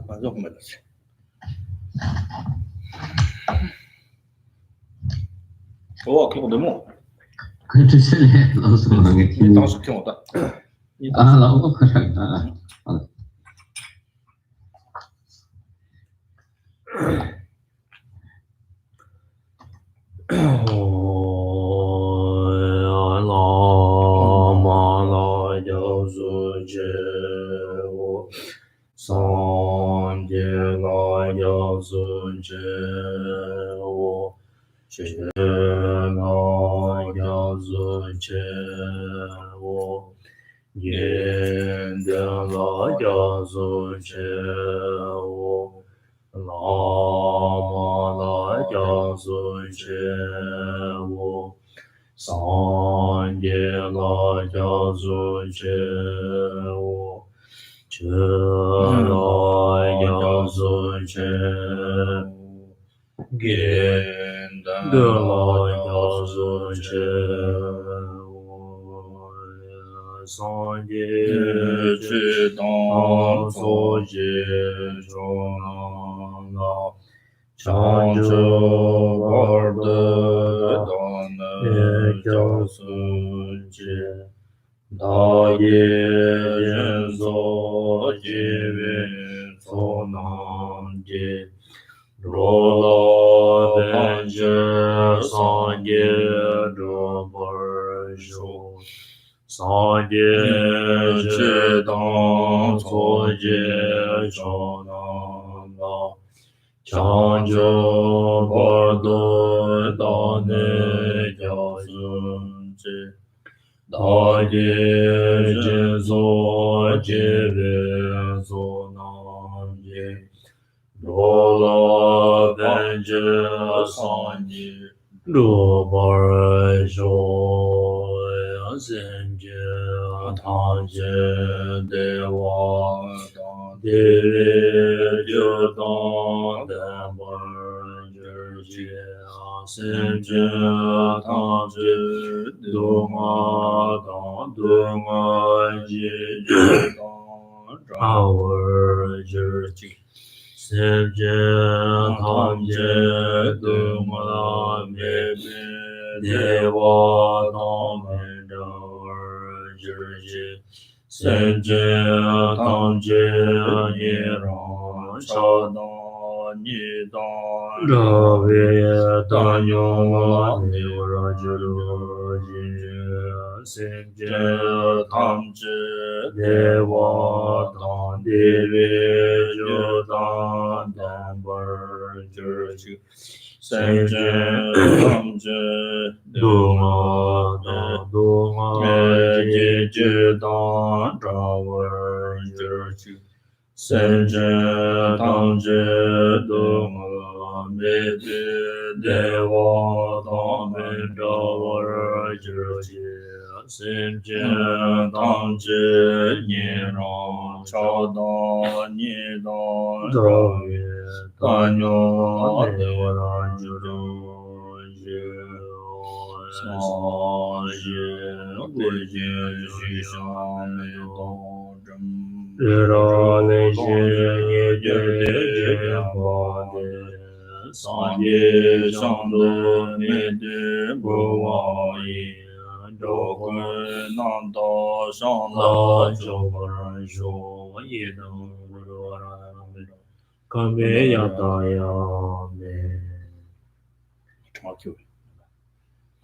反正我们的钱。我听我的梦，这些年老师能给听你当时听我的，啊，老我可上啊，好的。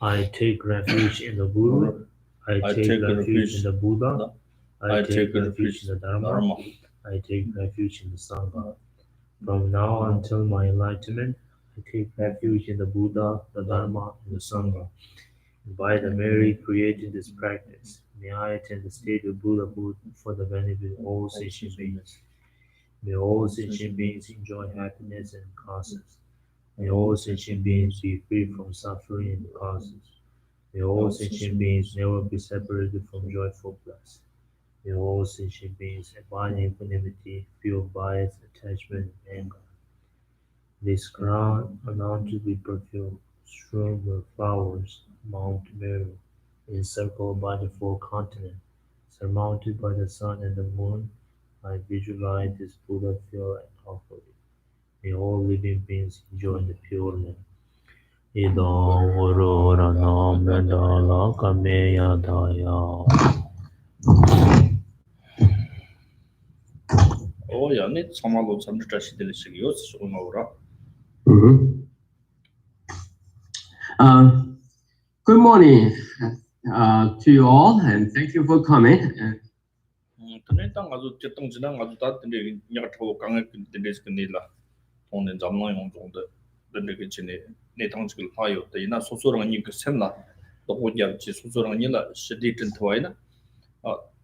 I take refuge in the Guru. I take refuge in the Buddha. I take refuge in the Dharma. I take refuge in the Sangha. From now until my enlightenment, I take refuge in the Buddha, the Dharma, and the Sangha. And by the merit created this practice, may I attain the state of Buddhahood for the benefit of all sentient beings. May all sentient beings enjoy happiness and causes. May all sentient beings be free from suffering and causes. May all sentient beings never be separated from joyful bliss. May all sentient beings abide in equanimity, free of bias, attachment, and anger. This crown, anointed with perfume, strewn with flowers, Mount Meru, encircled by the four continents, surmounted by the sun and the moon, I visualize this Buddha feel and offer it. May all living beings enjoy the pureness. Idam Aurora Namedala Kameya Daya. yani samalu samdra shidel shigyos unora. Good morning to you all, and thank you for coming. Tene tang azu chetang jina azu ta tene nyak tho kang tene sknila. Tonen jamna yong zong de de ge chine ne tang chil hayo de na so so rang ni ge sen la. Do ho jam chi so so rang ni la shidi tin thwai na.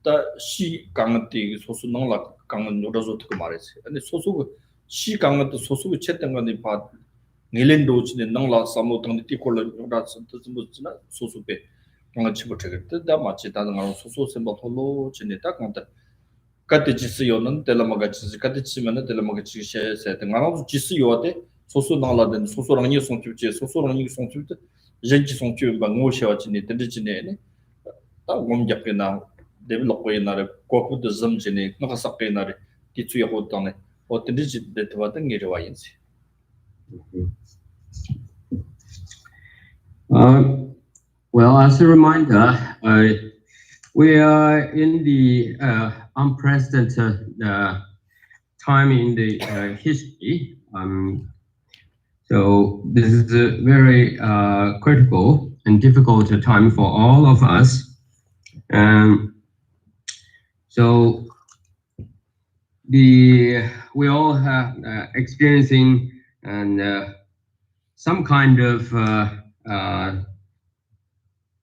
Ta shi kang ti so so nang la kang no da zo tuk mare se. Ane so so shi kang de so so chetang ga ni pa ngelen do chine nang la samu tang ti ko la da so china so so be kang chi bo chege da ma chi da nang so so sem ba tholo chine ta kang ta kati jisi yo nan tela maga jisi kati chi mana tela maga chi she se te ngara jisi yo de soso nang la den soso rang ni song chu che soso rang ni song chu de jen chi song chu ba ngo she wa chi ni de chi ne ta ngom jap ke na de lo ko na re ko ku de zam chi ne na ka sak ke na re ti chu ya ho ta ne o de chi de te wa de ngi re wa yin si Well, as a reminder, we are in the unprecedented time in the history. So this is a very critical and difficult time for all of us. So we all have experiencing some kind of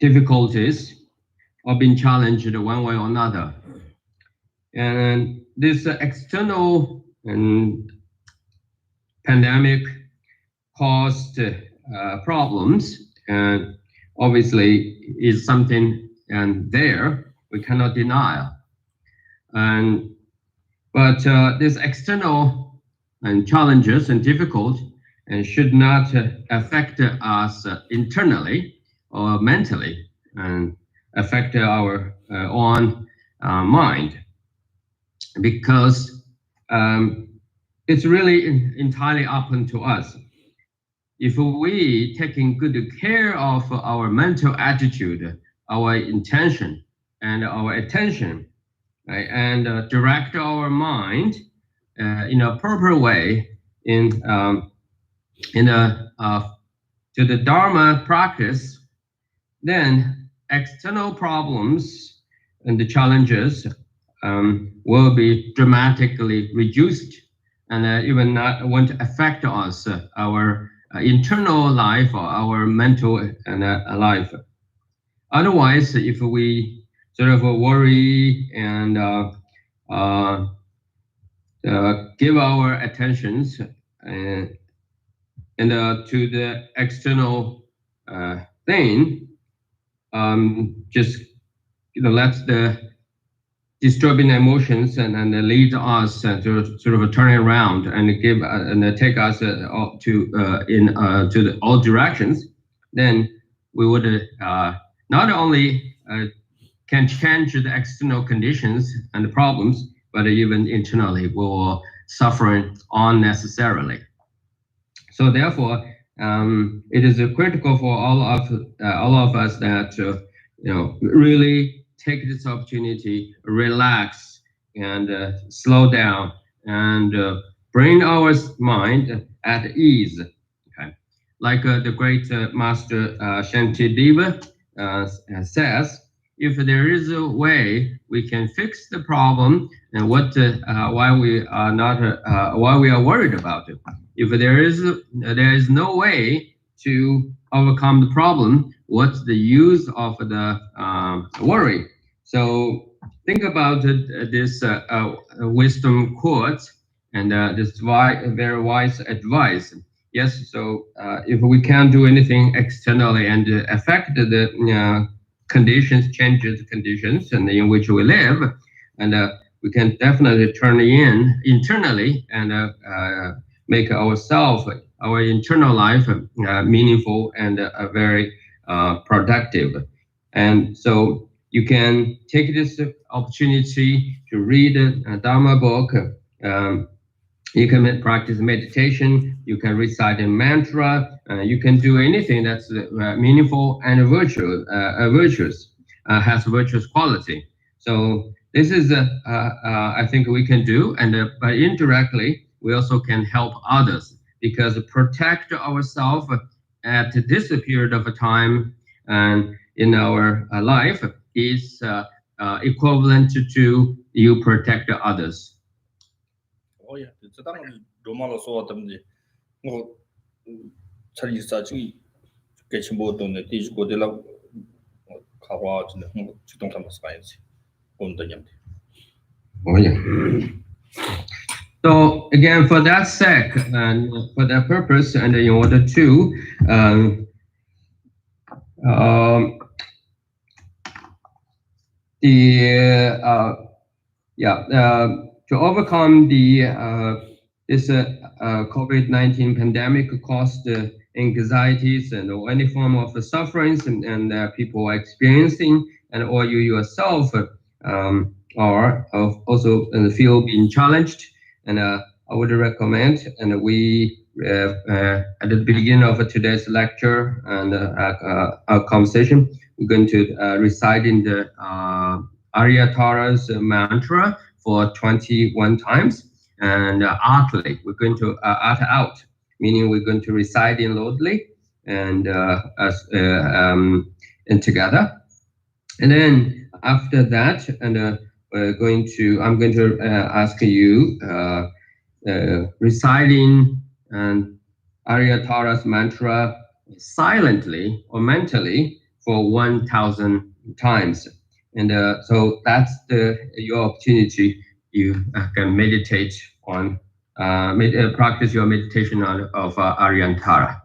difficulties or been challenged one way or another. And this external pandemic caused problems, and obviously is something there we cannot deny. But this external challenges and difficult should not affect us internally or mentally and affect our own mind, because it's really entirely up to us. If we taking good care of our mental attitude, our intention, and our attention, right, and direct our mind in a proper way to the Dharma practice, then external problems and the challenges will be dramatically reduced, and even won't affect us, our internal life or our mental life. Otherwise, if we sort of worry and give our attentions to the external thing, just let the disturbing emotions and lead us to sort of turn around and give and take us to the all directions, then we would not only can change the external conditions and the problems, but even internally we will suffer unnecessarily. So therefore, it is critical for all of us that really take this opportunity, relax, and slow down, and bring our mind at ease. Okay, like the great master Shantideva says, if there is a way we can fix the problem, and why we are worried about it. If there is no way to overcome the problem, what's the use of the worry? So think about this wisdom quote and this very wise advice. Yes, so if we can't do anything externally and affect the conditions, changes the conditions and in which we live, and we can definitely turn internally and make our internal life meaningful and very productive. And so you can take this opportunity to read a Dharma book. You can practice meditation. You can recite a mantra. You can do anything that's meaningful and virtuous, has virtuous quality. So this is, I think we can do, and but indirectly, we also can help others, because protect ourselves at this period of time and in our life is equivalent to you protect others. 야, 저당 로마로 소화되는지 뭐 차리사지 개침 보도네 뒤지고 되라 가와지네 뭐 주동 담아서 가야지 온다냐면. Oh yeah. So again, for that sake and for that purpose, and in order to to overcome the this COVID-19 pandemic caused anxieties and or any form of sufferings and people are experiencing, and or you yourself are also feel being challenged, and I would recommend, and we at the beginning of today's lecture and our conversation, we're going to recite in the Aryatara's mantra for 21 times, and artfully we're going to utter out, meaning we're going to recite in loudly and and together, and then after that, and I'm going to ask you reciting Aryatara's mantra silently or mentally for 1,000 times. And so that's your opportunity. You can meditate on, practice your meditation of Aryatara.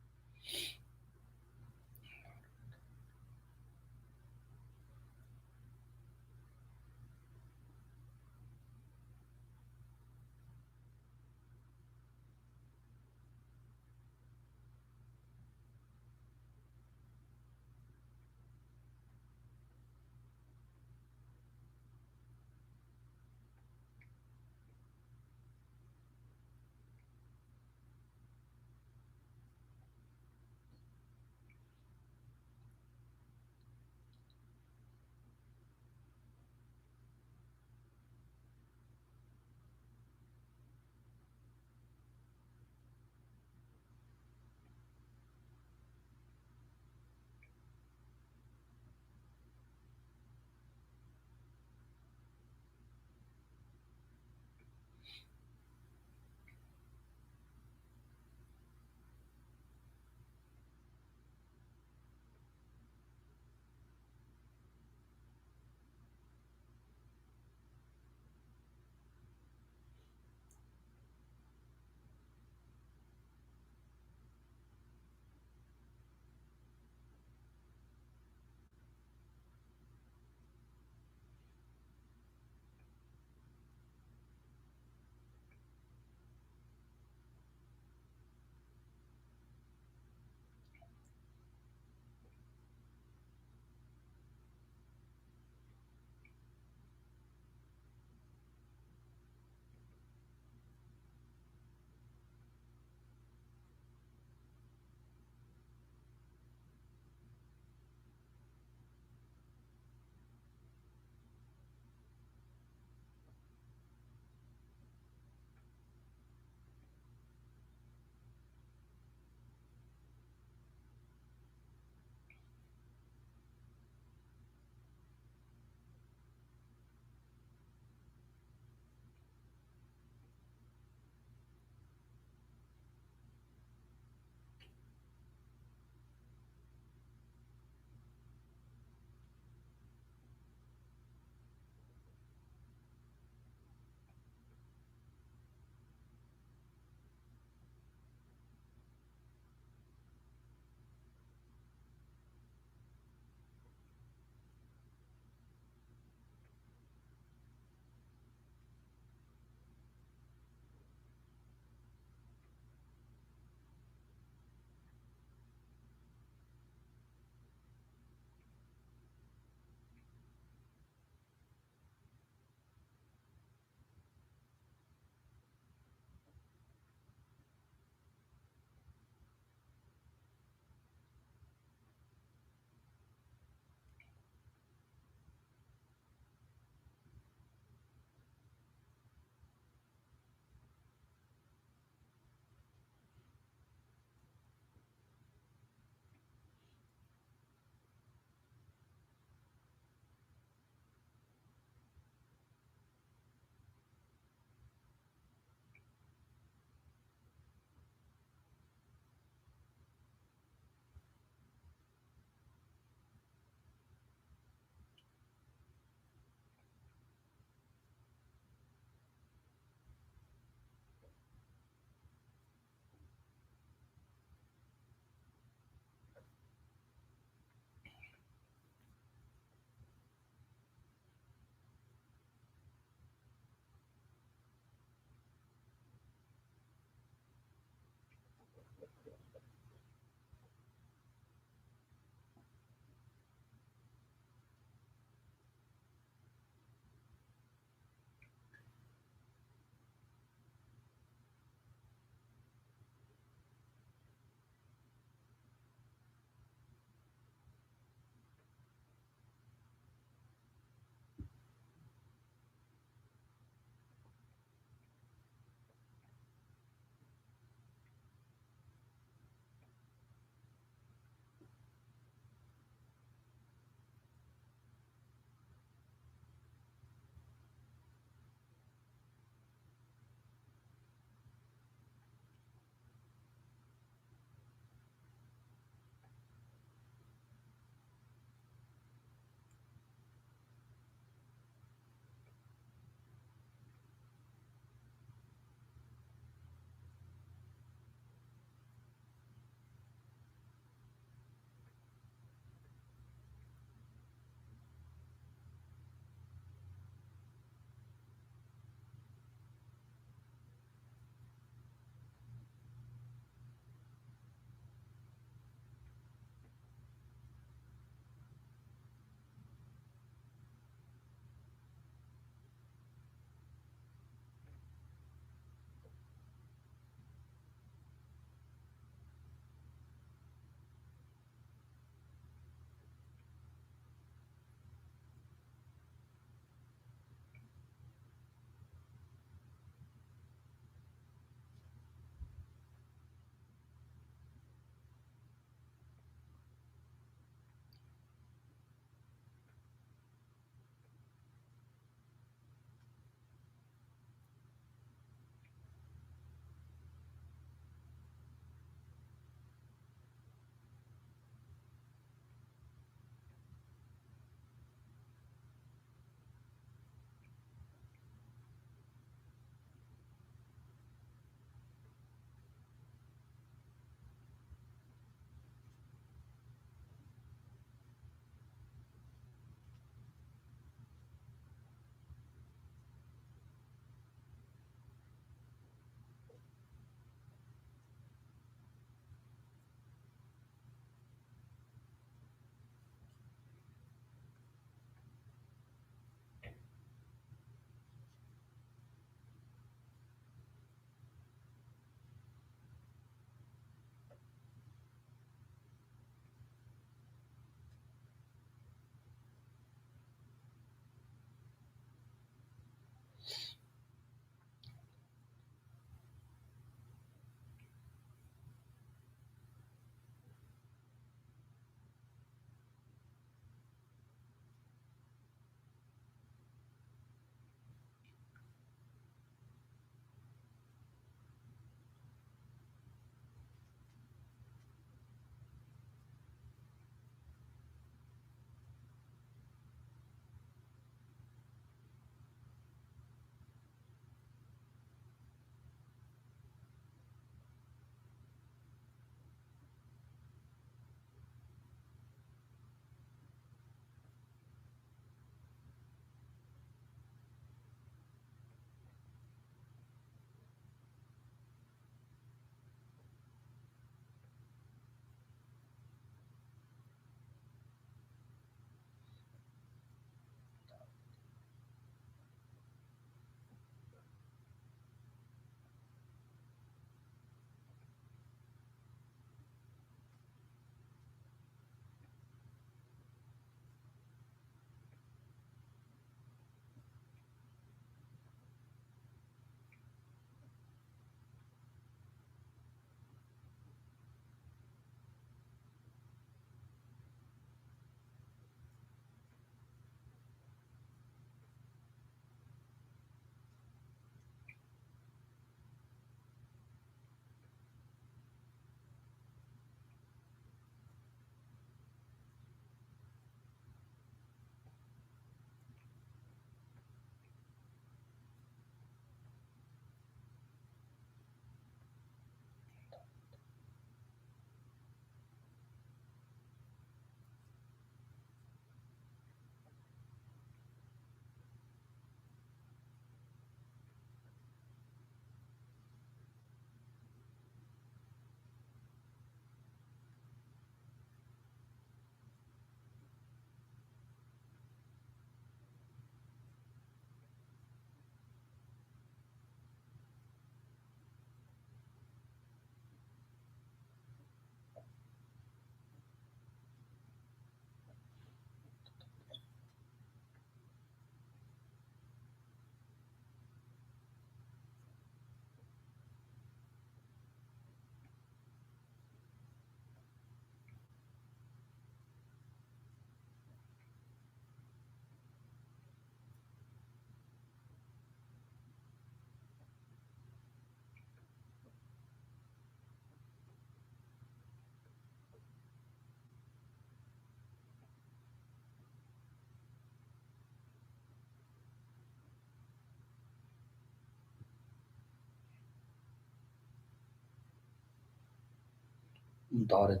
Om Dare.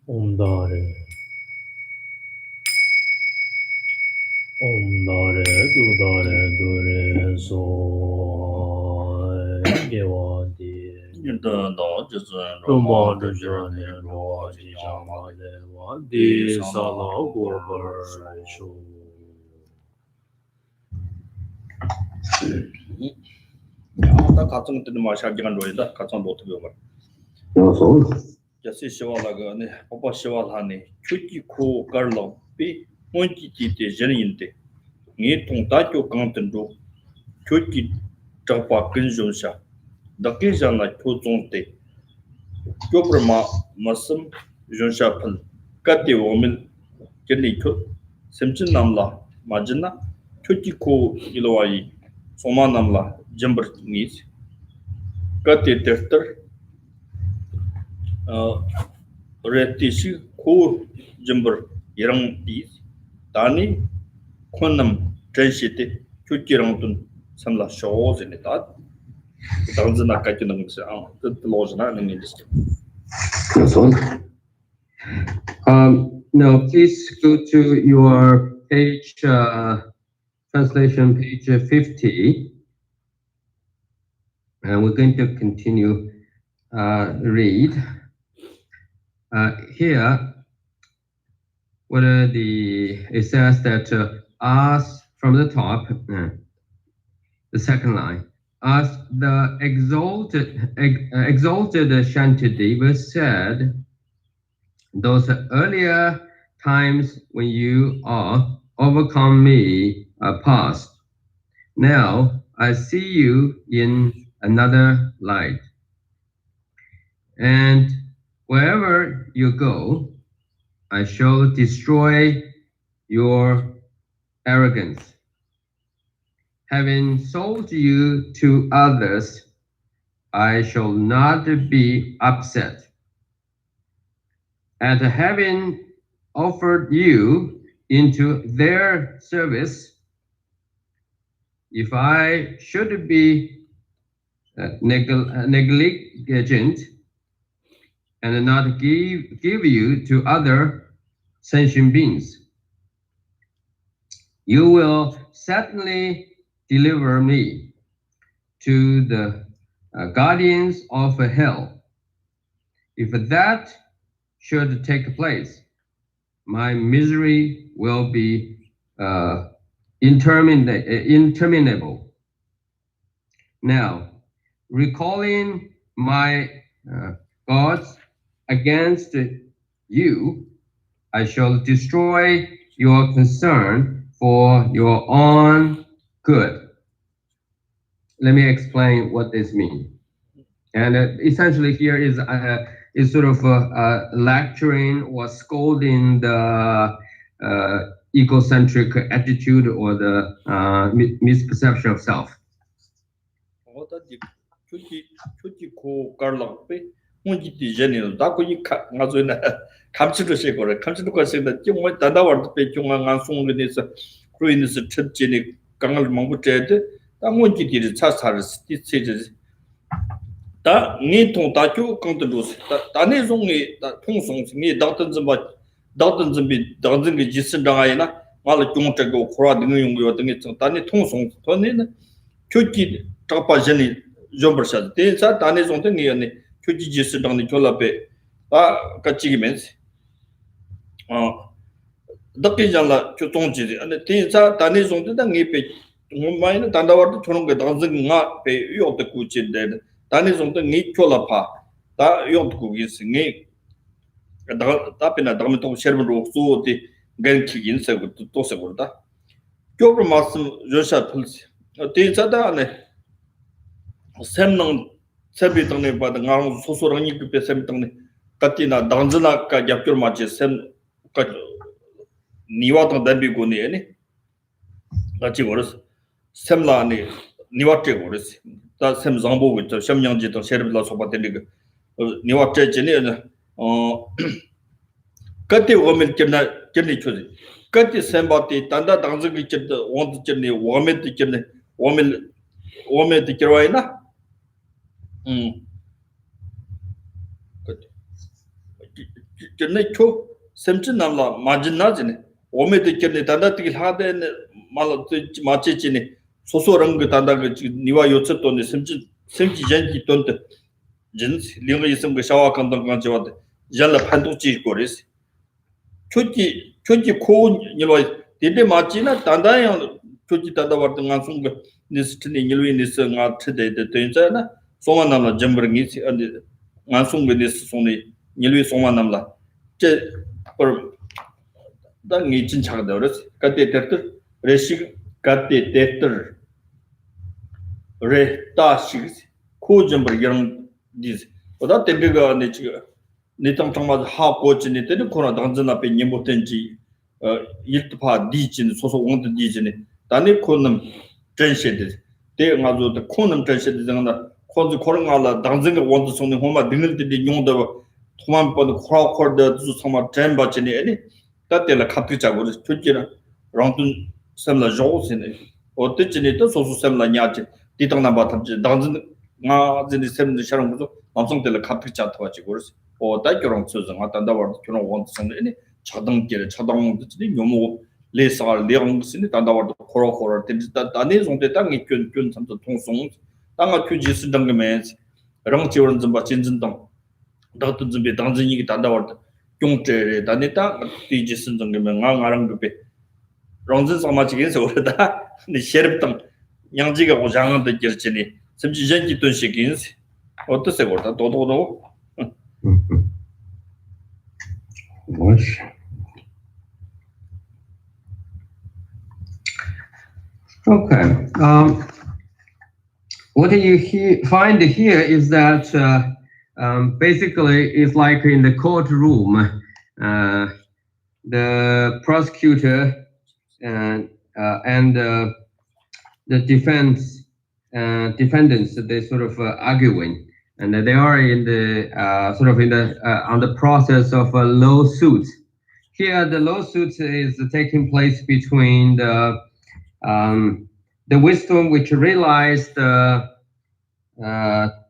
Om Dare Dure So Gewa Di Rumba Dujane Roa Ji Jama Dewa Di Sala Gobar Shu. 다 가정 때는 마셔 기간 로이다 가정 못 되고 말. 야시 시와라가네 오빠 시와하네 추기코 갈로 비 몬티티테 제니인데 니 통다교 강튼도 추기 잡아 근존샤 다케잖아 초종때 교브르마 마슴 존샤픈 까티 오면 제니초 셈친 남라 마진나 추기코 일와이 소마 남라 점버 니스 까티 테스터 Retishi ko jumber yerang di tani konam trenshite chukirang samla shows in it. Tanzana katinang sa lojana and industry. Now please go to your page translation page 50 and we're going to continue read. Here, it says that as from the top, the second line, as the exalted Shantideva said, those earlier times when you are overcome me are past. Now I see you in another light. And wherever you go, I shall destroy your arrogance. Having sold you to others, I shall not be upset. And having offered you into their service, if I should be negligent and not give you to other sentient beings, you will certainly deliver me to the guardians of hell. If that should take place, my misery will be interminable. Now, recalling my gods against you, I shall destroy your concern for your own good. Let me explain what this means. And essentially here is sort of lecturing or scolding the egocentric attitude or the misperception of self. 다 니통 다교 컨트롤스 다네 종이 다 통송 니 다든 좀비 다든 게 지선당아이나 말 중적고 코라 등의 용거 등의 다네 통송 돈에는 교기 잡아지니 좀버샷 대사 다네 종도 니네 교기 지선당의 졸라베 아 같이기면서 덕기잖아 교통지리 근데 대사 다네 종도 당이베 뭐마이는 단다와도 저런 거 당승가 배 위협도 구친데 다니 정도 니 콜라파 다 용도국이스 니 답이나 다음에 또 셔버로 소디 겐키긴 세고 또 세고다 교브 말씀 조사 풀스 대자다네 샘능 세비등네 받은 가 소소랑이 급에 샘등네 같이나 당즈나까 잡교 맞지 샘 니와도 담비고네 같이 버렸어 샘라니 니와트 버렸어 다 샘장보 있죠. 샘양지도 세르블라 소바데리가 니와트제네 그때 오면 견내 초지 그때 샘바티 단다 당즈기 쳔데 원드제네 오메드 쳔네 오메드 껴와이나 그때 Kene Cho, Semchin Namla, Majinazine, Omete Kene Tadatil Haden, Machini, Sosorang Tanda, Niwa Yotseton, Semchi Janki Tonte, Jins, Lingism Shawa Kandanganjawat, Jala Panduchi Goris. Chuchi Ko, did the Machina, Tanda, Chuchi Tadawatangan Sunga, this Niluinis today, the Tenzana, Somanama Jambringis, and Nansung with this Sony, Nilu Somanamla. For the Nijin Chagdores, Catheter, Reshik, Catheter, Re Tashis, Ko Jumper young this. Without the bigger nature. Nitam Thomas half coach in it, the Kora Danzana Pen Yemotenji, Yiltpa Dijin, Soso want the Dijin, Dani Konum translated. They are the Konum translated on the Konzu Korangala, Danzanga wants on the Homa, Dignity the Yonda, Tuman for the crowd, the Soma Jamba Chene, that they like Capricha was Twitcher, Roundun Semla Jones in it, or teaching it also Semla Yach, Titana Batam, Danzan, in the same Sharon, Amsong de la Capricha Twachigors. Or that you're on Susan, at the word, you know, wants any Chadam get a Chadam, Yomo, Les are Leons in it, and our horror things that is on the tongue, you can some of the tone songs, Tanga Kujis and Dungamans, Rang children and Bachins and Dong. Doctor to be dancing it and our young Jerry, Danita, Tijis and Dungaman, Arang Be. Ronzes so much against over that, the sheriff tongue, young Jiga was young on the Gerchini, some Genji to Shikins, or to say what I don't know. Wash. Okay. What you find here is that basically it's like in the courtroom, the prosecutor and the defendants, they sort of arguing. And they are in the on the process of a lawsuit. Here, the lawsuit is taking place between the wisdom which realized the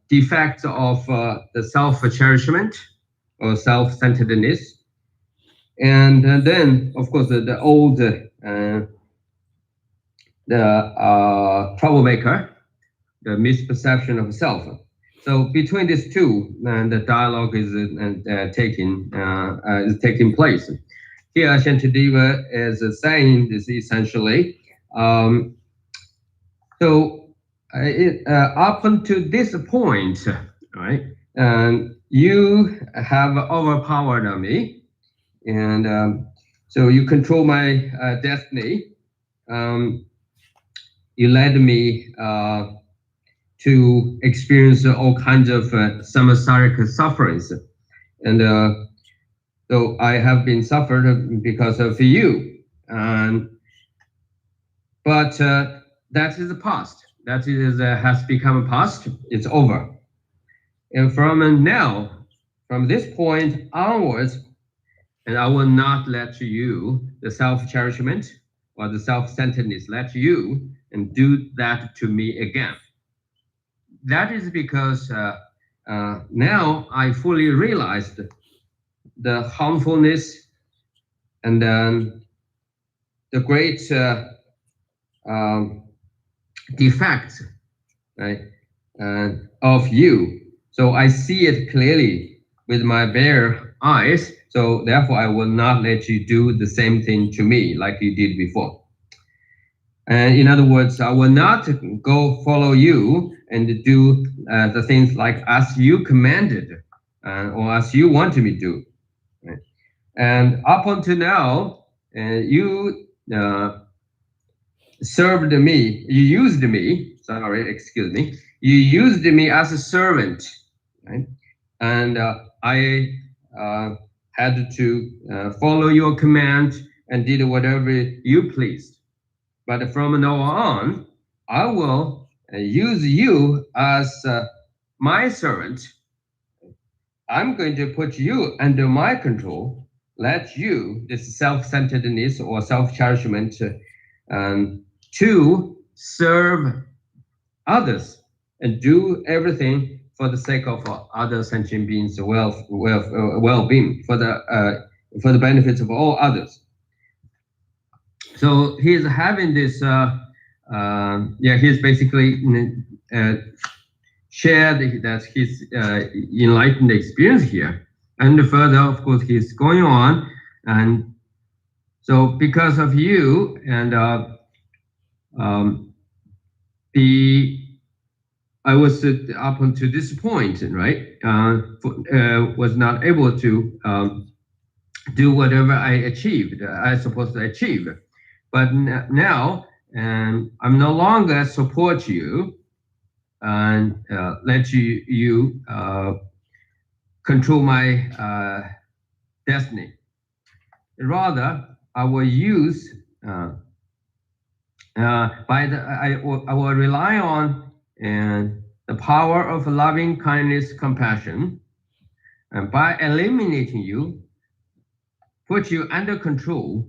defect of the self-cherishment or self-centeredness, and then, of course, the old troublemaker, the misperception of self. So between these two, the dialogue is taking place. Here, Shantideva is saying this essentially. Up until this point, right, you have overpowered me, and so you control my destiny. You led me to experience all kinds of samsaric sufferings. And so I have been suffered because of you. But that is the past. That is has become a past. It's over. And from now, from this point onwards, and I will not let you, the self-cherishment or the self-centeredness, let you and do that to me again. That is because now I fully realized the harmfulness and the great defects, right, of you. So I see it clearly with my bare eyes. So therefore, I will not let you do the same thing to me like you did before. And in other words, I will not go follow you and do the things like as you commanded or as you wanted me to do. Right? And up until now, you served me, you used me, sorry, excuse me, you used me as a servant, right? And I had to follow your command and did whatever you pleased. But from now on, I will use you as my servant. I'm going to put you under my control, let you, this self-centeredness or self-cherishment, to serve others and do everything for the sake of other sentient beings' well-being, for the benefits of all others. So he is having this. He's basically shared that his enlightened experience here, and further, of course, he's going on, and so because of you and I was up until this point, right? Was not able to do whatever I supposed to achieve, but now I'm no longer support you and let you control my destiny. Rather, I will use I will rely on the power of loving kindness, compassion, and by eliminating you, put you under control,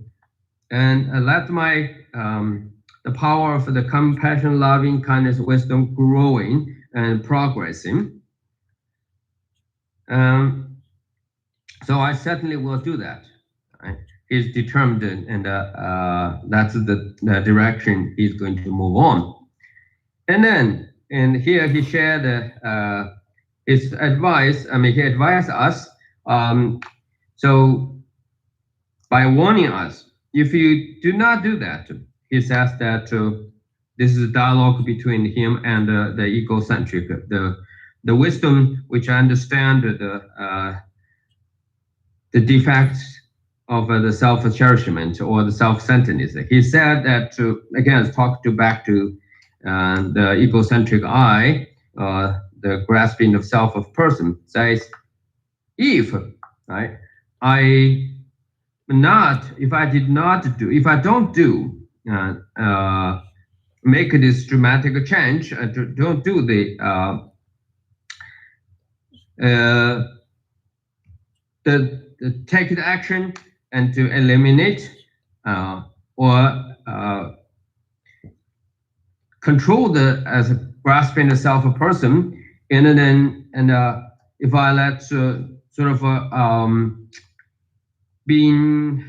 and let my the power of the compassion, loving kindness, wisdom growing and progressing. So I certainly will do that. Right? He's determined, and that's the direction he's going to move on. And here he shared his advice. I mean, he advised us. So by warning us, if you do not do that, he says that this is a dialogue between him and the egocentric, the wisdom which understand the defects of the self-cherishment or the self-centeredness. He said that again, back to the egocentric I, the grasping of self of person, says, if I don't do make this dramatic change, don't do the take the action and to eliminate or control as a grasping the self a person, and then if I let sort of being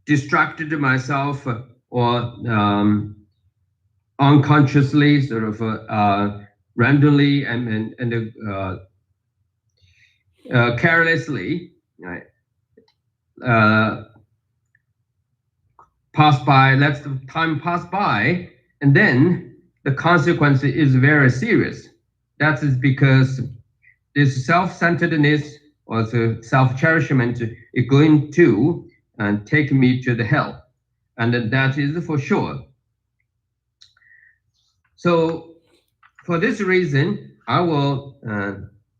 distracted myself or unconsciously sort of randomly and carelessly, right? Let the time pass by, and then the consequence is very serious. That is because this self-centeredness or the self-cherishment is going to take me to the hell, and that is for sure. So for this reason, I will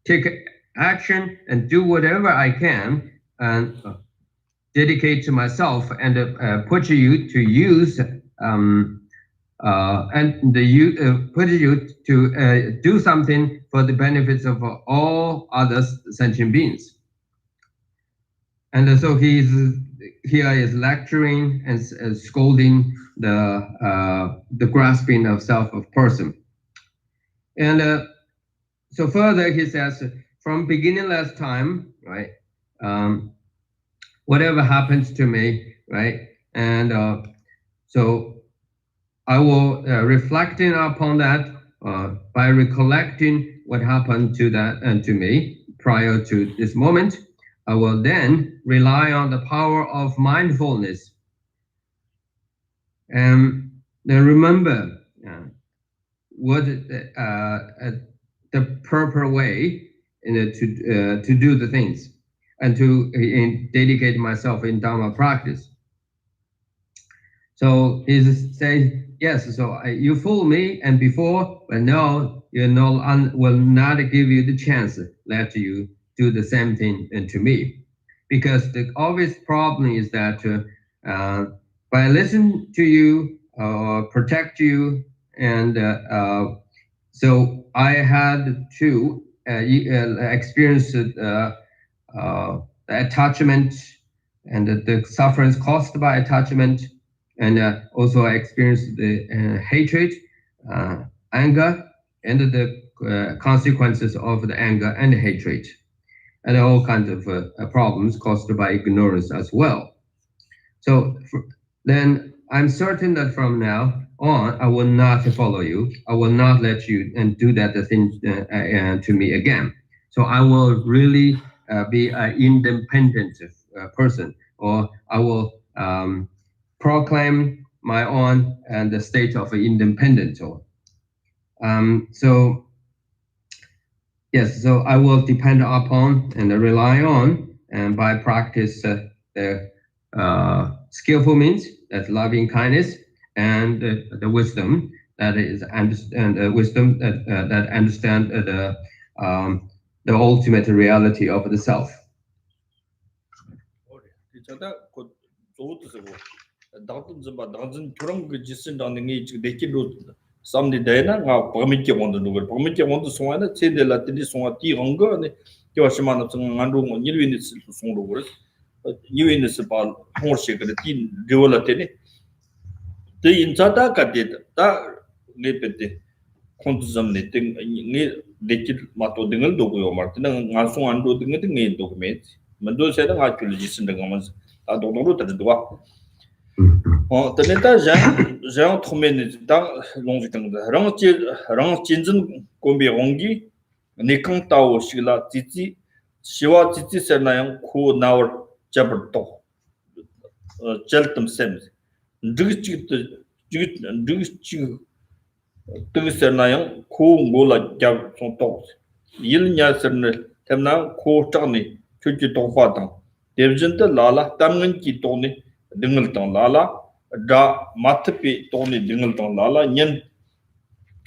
take action and do whatever I can and dedicate to myself and put you to use put you to do something for the benefits of all other sentient beings. And so here is lecturing and scolding the grasping of self of person. And so further, he says, from beginningless time, right? Whatever happens to me, right? And so I will reflecting upon that by recollecting what happened to that and to me prior to this moment. I will then rely on the power of mindfulness. And then remember what the proper way to do the things and to dedicate myself in Dharma practice. So he's saying, yes, so you fool me and before, but now you will not give you the chance let you do the same thing to me. Because the obvious problem is that by listening to you, protect you, and so I had to experience attachment and the sufferings caused by attachment, and also I experienced the hatred, anger, and the consequences of the anger and hatred, and all kinds of problems caused by ignorance as well. So then I'm certain that from now on, I will not follow you. I will not let you and do that thing to me again. So I will really be an independent person, or I will proclaim my own and the state of independence. So yes, so I will depend upon and rely on, and by practice the skillful means, that's loving kindness, and the wisdom that is wisdom that understand the ultimate reality of the self. Samdi dayna nga pagmitya wondu nugur pagmitya wondu songana chede la tindi songa ti gonga ne kyo shimana tsang ngandu nyilwini sil songdo gure nyilwini sil pa hongshi gre ti deola tene te inchata ka de ta ne pete kontu zamne te ne dekil mato dingal dogo yo mar tena nga song ando dingal nge dogo me mendo seda nga kyul jisin de ngamas ta dogo ta dwa Jean Tromene dans longtemps. Rang Jinjin Gombe Rongi, Nikang Tao Shila Titi, Shiwa Titi Senayang Ku Naur Jaberto, Cheltum Sems. Duchik Senayang Ku Mola Jab son tos. Yilnya Serne Temna Ku Tani, Chuchi Tofatan. Devjinta Lala, Tamanki Tony, Dingleton Lala. Da matpi toni dingal tong lala nyen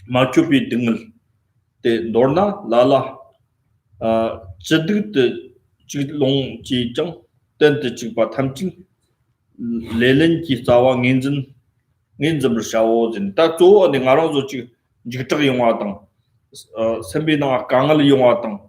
machupi dingal te dorna lala chedig te chiglong chi chang ten te chigpa thamching lelen ki sawa nginjin shawo jin ta zo ani ngarang zo chi jigtag yongwa tang sembi na kangal yongwa tang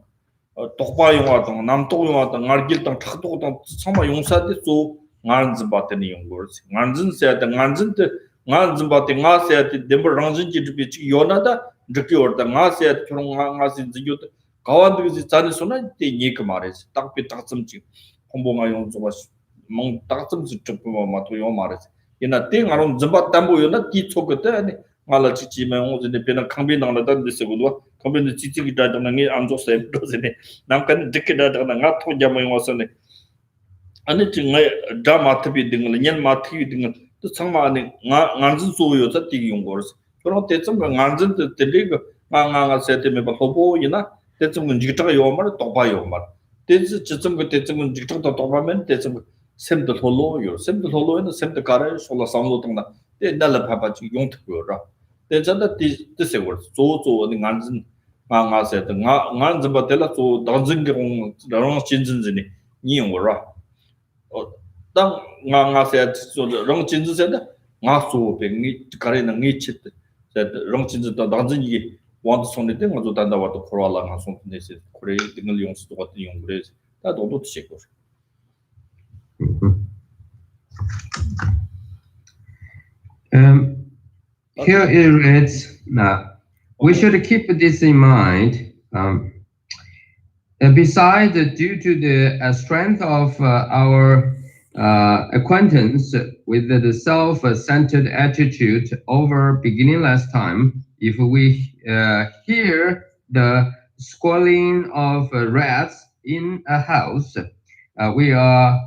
tokpa yongwa tang namtok yongwa tang ngargil tang thaktok tang sama yongsa de zo nganzin bateni yongors nganzin sayat nganzin te nganzin bate nga sayat dember rangjin ji bi chi yona da jiki orda nga sayat churung nga sin ji yot kawan de ji chani sona te nik mares tak pi tak chum chi hombo nga yong zoba mong tak chum ji chup ma to yo mares ina te ngaron zamba tambo yona ti chok te ani ngala chi chi ma yong ji pe na khangbi nang la da de se go khangbi de chi chi gi da na ngi am jo se do se ne nam kan dik da da nga tho jam yong so ne 아니 지금 다 마트비 등을 년 마트비 등을 또 상마는 nganzin 소요 자띠기 용 거스 그럼 대충 nganzin 때리고 나가 세테메 바보이나 대충 문지가 요말 또 봐요 말 대충 지금 대충 문지가 또 봐면 대충 샘도 홀로요 샘도 홀로에는 샘도 가래 솔라 상로 동나 대 날라 봐봐지 용특거라 대전다 뜻세 거 조조 nganzin nga 세트 nganzin 바텔라 조 당진 경 라랑 진진진이 니용거라当nga saya so rong jin zi da nga so be ni kare na ngi chit da rong jin zi da dang jin yi wang song de nga zo dan da wa to kro la nga song ne se kore de ngel yong su to yong gre da do do che ko Here it reads now, we should keep this in mind. Besides, due to the strength of our acquaintance with the self-centered attitude over beginning last time, if we hear the squalling of rats in a house, we are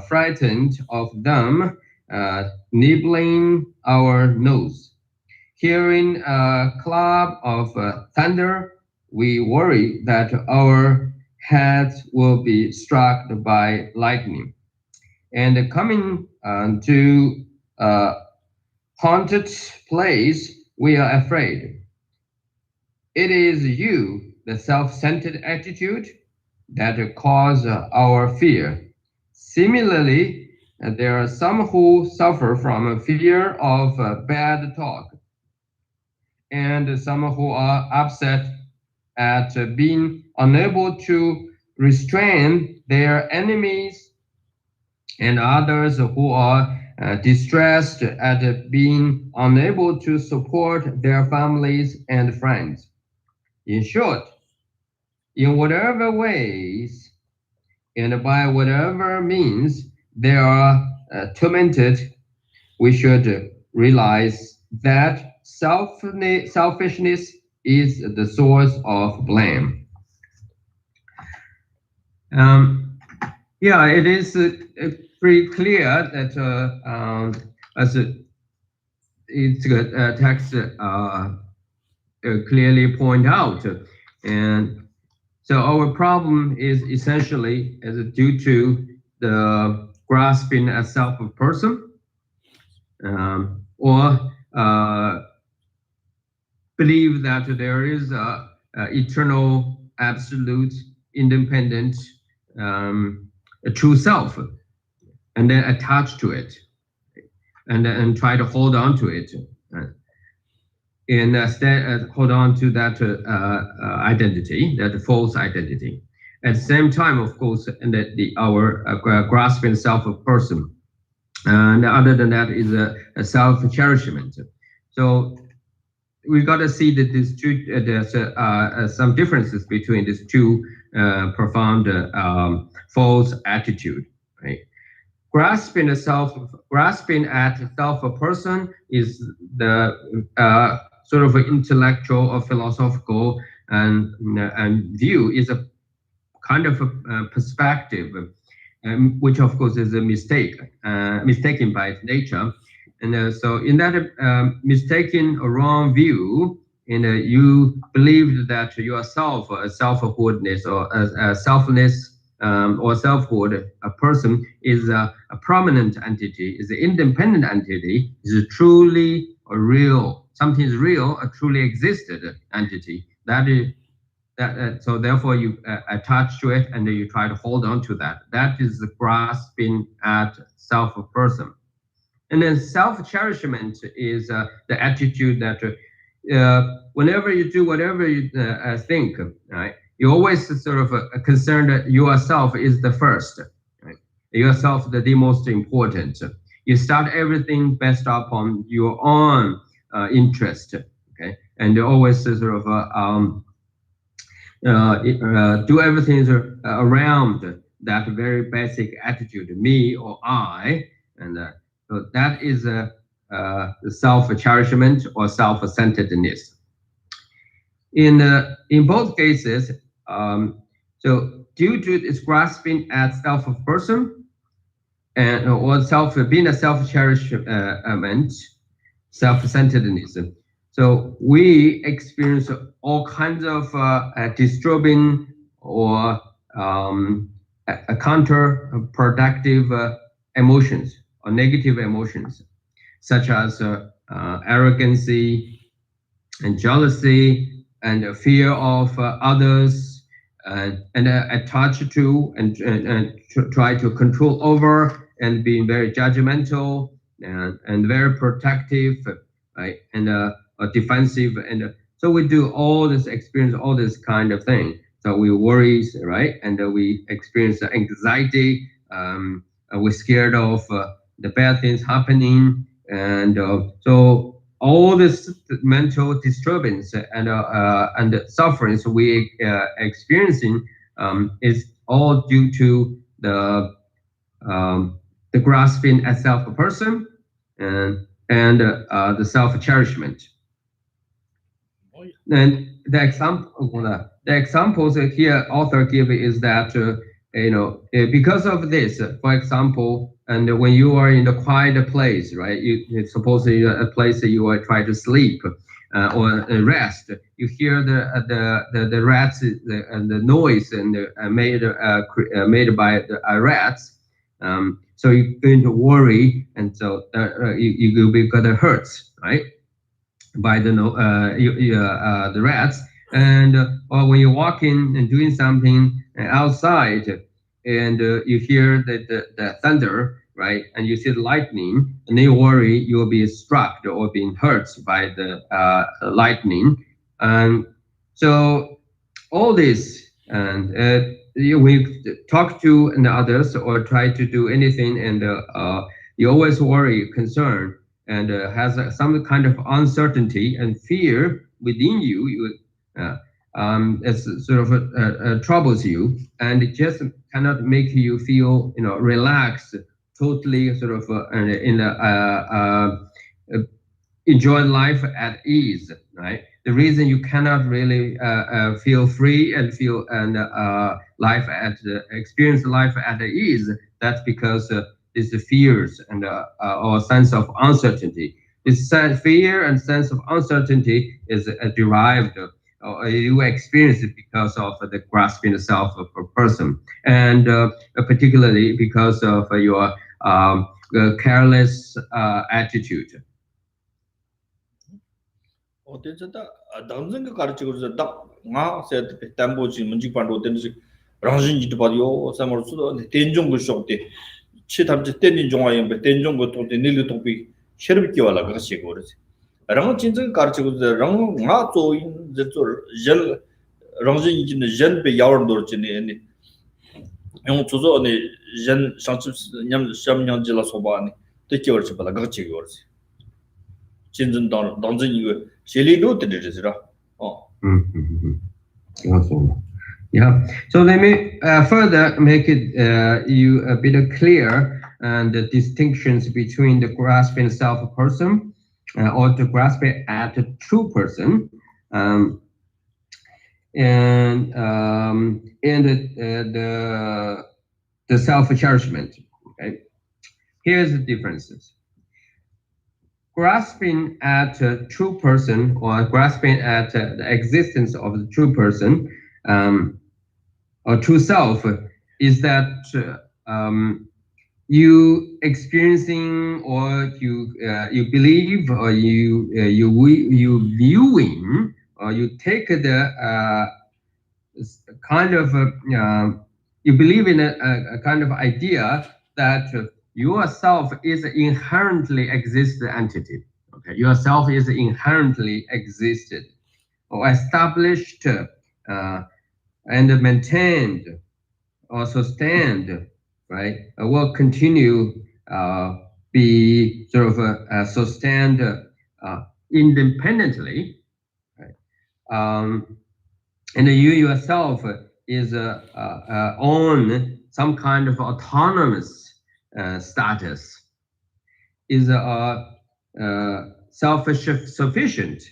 frightened of them nibbling our nose. Hearing a clap of thunder, we worry that our heads will be struck by lightning. And coming to a haunted place, we are afraid. It is you, the self-centered attitude, that cause our fear. Similarly, there are some who suffer from a fear of bad talk, and some who are upset at being unable to restrain their enemies, and others who are distressed at being unable to support their families and friends. In short, in whatever ways and by whatever means they are tormented, we should realize that selfishness is the source of blame. Yeah, it is pretty clear that as it's text clearly point out, and so our problem is essentially due to the grasping as self of person, or believe that there is a eternal, absolute, independent, a true self, and then attach to it, and try to hold on to it, and hold on to that identity, that false identity. At the same time, of course, and our grasping self of person, and other than that is a self-cherishment. So we got to see that these two, there's some differences between these two profound false attitude, right? Grasping at self of person is the sort of intellectual or philosophical and view, is a kind of a perspective, which of course is a mistaken by its nature. And so in that mistaken or wrong view, you believe that yourself, a selfhoodness or a selfness or selfhood, a person is a prominent entity, is an independent entity, is truly a real, something is real, a truly existed entity. That is so therefore you attach to it and you try to hold on to that. That is the grasping at self of person. And then self-cherishment is the attitude that whenever you do whatever you think, right, you always sort of concerned that yourself is the first, right? Yourself the most important. You start everything based upon your own interest, okay? And you always sort of do everything around that very basic attitude, me or I, and so that is the self-cherishment or self-centeredness. In both cases, so due to its grasping at self of person, and or being a self-cherishment, self-centeredness, so we experience all kinds of disturbing or counterproductive emotions or negative emotions, such as arrogancy and jealousy and fear of others, and attach to and try to control over, and being very judgmental and very protective, right? And defensive, and so we do all this, experience all this kind of thing. So we worry, right? And we experience anxiety. We're scared of the bad things happening, and so all this mental disturbance and sufferings we experiencing is all due to the grasping at self of person and the self-cherishment. And the examples here author give is that because of this, for example, and when you are in a quiet place, right? Suppose a place that you are trying to sleep or rest, you hear the rats and the noise and made by the rats. So you're going to worry, and so you will be gonna hurt, right? By the rats, and or when you're walking and doing something outside, and you hear the thunder, right, and you see the lightning, and then you worry you will be struck or being hurt by the lightning, and so all this, and we talk to others or try to do anything, and you always worry, concern, and has some kind of uncertainty and fear within you. it's sort of troubles you, and it just cannot make you feel, relaxed, totally sort of enjoy life at ease, right? The reason you cannot really feel free and feel experience life at ease, that's because it's the fears and or sense of uncertainty. This fear and sense of uncertainty is derived, or you experience it because of the grasping the self of a person, and particularly because of your careless attitude. 어때서다 당선가 가르치고 딱나 세트 담보지 문지 반도 된지 랑진지도 봐요 사물 수도 된종고 쇼때 치담지 땐인 종아에 된종고 또 내리 또비 셔럽게 와라 그것이 그러지 랑 진정 가르치고 랑나 또인 저절 랑진지는 전배 야원도르지네 용 조조네 전 상습 냠 샴냥지라 소바니 되게 얼지 봐라 그것이 그러지 진정 당전 이거 Awesome. Yeah. So let me further make it you a bit clear and the distinctions between the grasping self person or the grasping at a true person, and the self-cherishment. Okay. Here's the differences. Grasping at a true person, or grasping at the existence of the true person, or true self, is that you experiencing, or you believe, or you viewing, or you take the kind of you believe in a kind of idea that yourself is inherently existent entity. Okay, yourself is inherently existed or established and maintained or sustained, right? Will continue be sort of sustained independently, right? And you yourself is on some kind of autonomous status, is self-sufficient,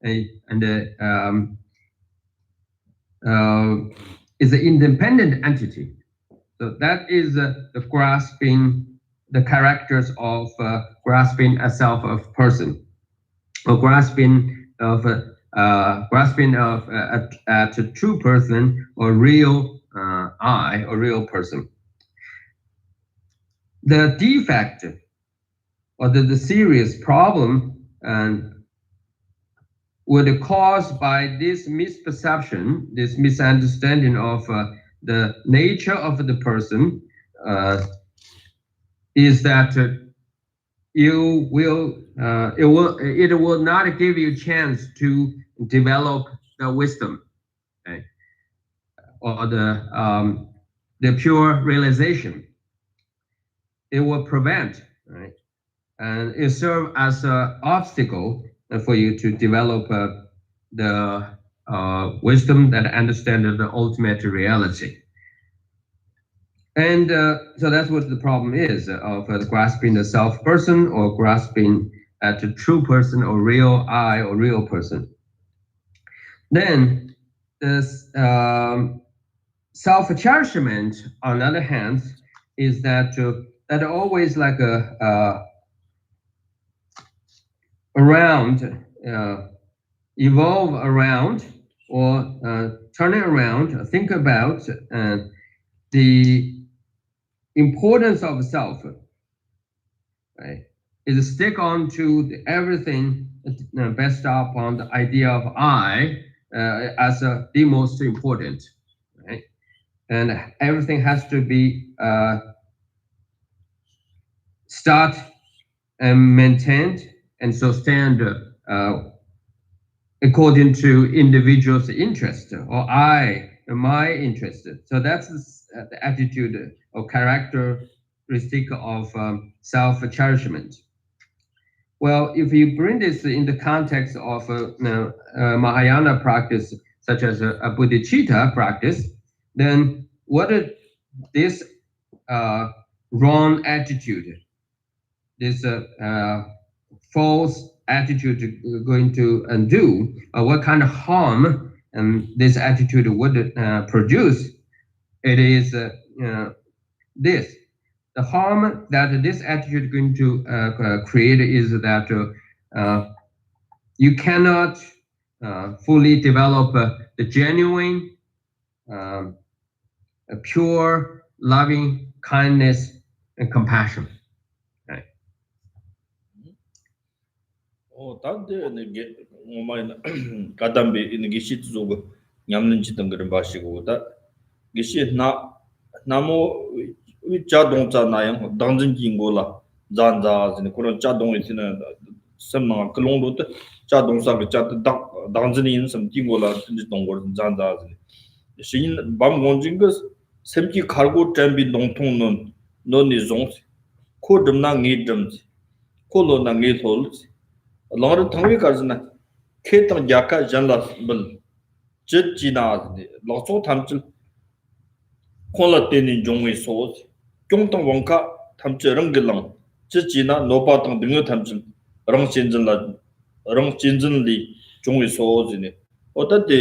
and is an independent entity. So that is the grasping, the characters of grasping a self of person, or grasping of at a true person, or real I, or real person. The defect, or the serious problem, would caused by this misperception, this misunderstanding of the nature of the person, is that it will not give you a chance to develop the wisdom, okay? Or the pure realization. It will prevent, right? And it serves as an obstacle for you to develop the wisdom that understands the ultimate reality. And so that's what the problem is of grasping the self person, or grasping at a true person, or real I, or real person. Then this self-cherishment, on the other hand, is that always like around, evolve around, or turn it around, think about the importance of self, right? Is stick on to everything based upon the idea of I as the most important, right? And everything has to be start and maintained and sustained according to individual's interest, or my interest. So that's the attitude or characteristic of self-cherishment. Well, if you bring this in the context of Mahayana practice, such as a bodhicitta practice, then what is this wrong attitude, this false attitude going to undo? What kind of harm this attitude would produce? It is this. The harm that this attitude is going to create is that you cannot fully develop the genuine, pure, loving kindness and compassion. Right. semna kalong do cha dong sa ga cha dang zin yin sam ti go la tin dong go zan za shin bam gon jing ge sem ki khar go tem bi dong thong non non ni zong ko dum na ngi dum ko lo na ngi thol lo ro thang wi ka zna ke tang ja ka jan la bul chit ji na lo so tham chil ko la te ni jong wi so jong tong wong ka tham che rang ge lang chit ji na no pa tang ding tham chil rong jinzin li zhongwi so zini oda de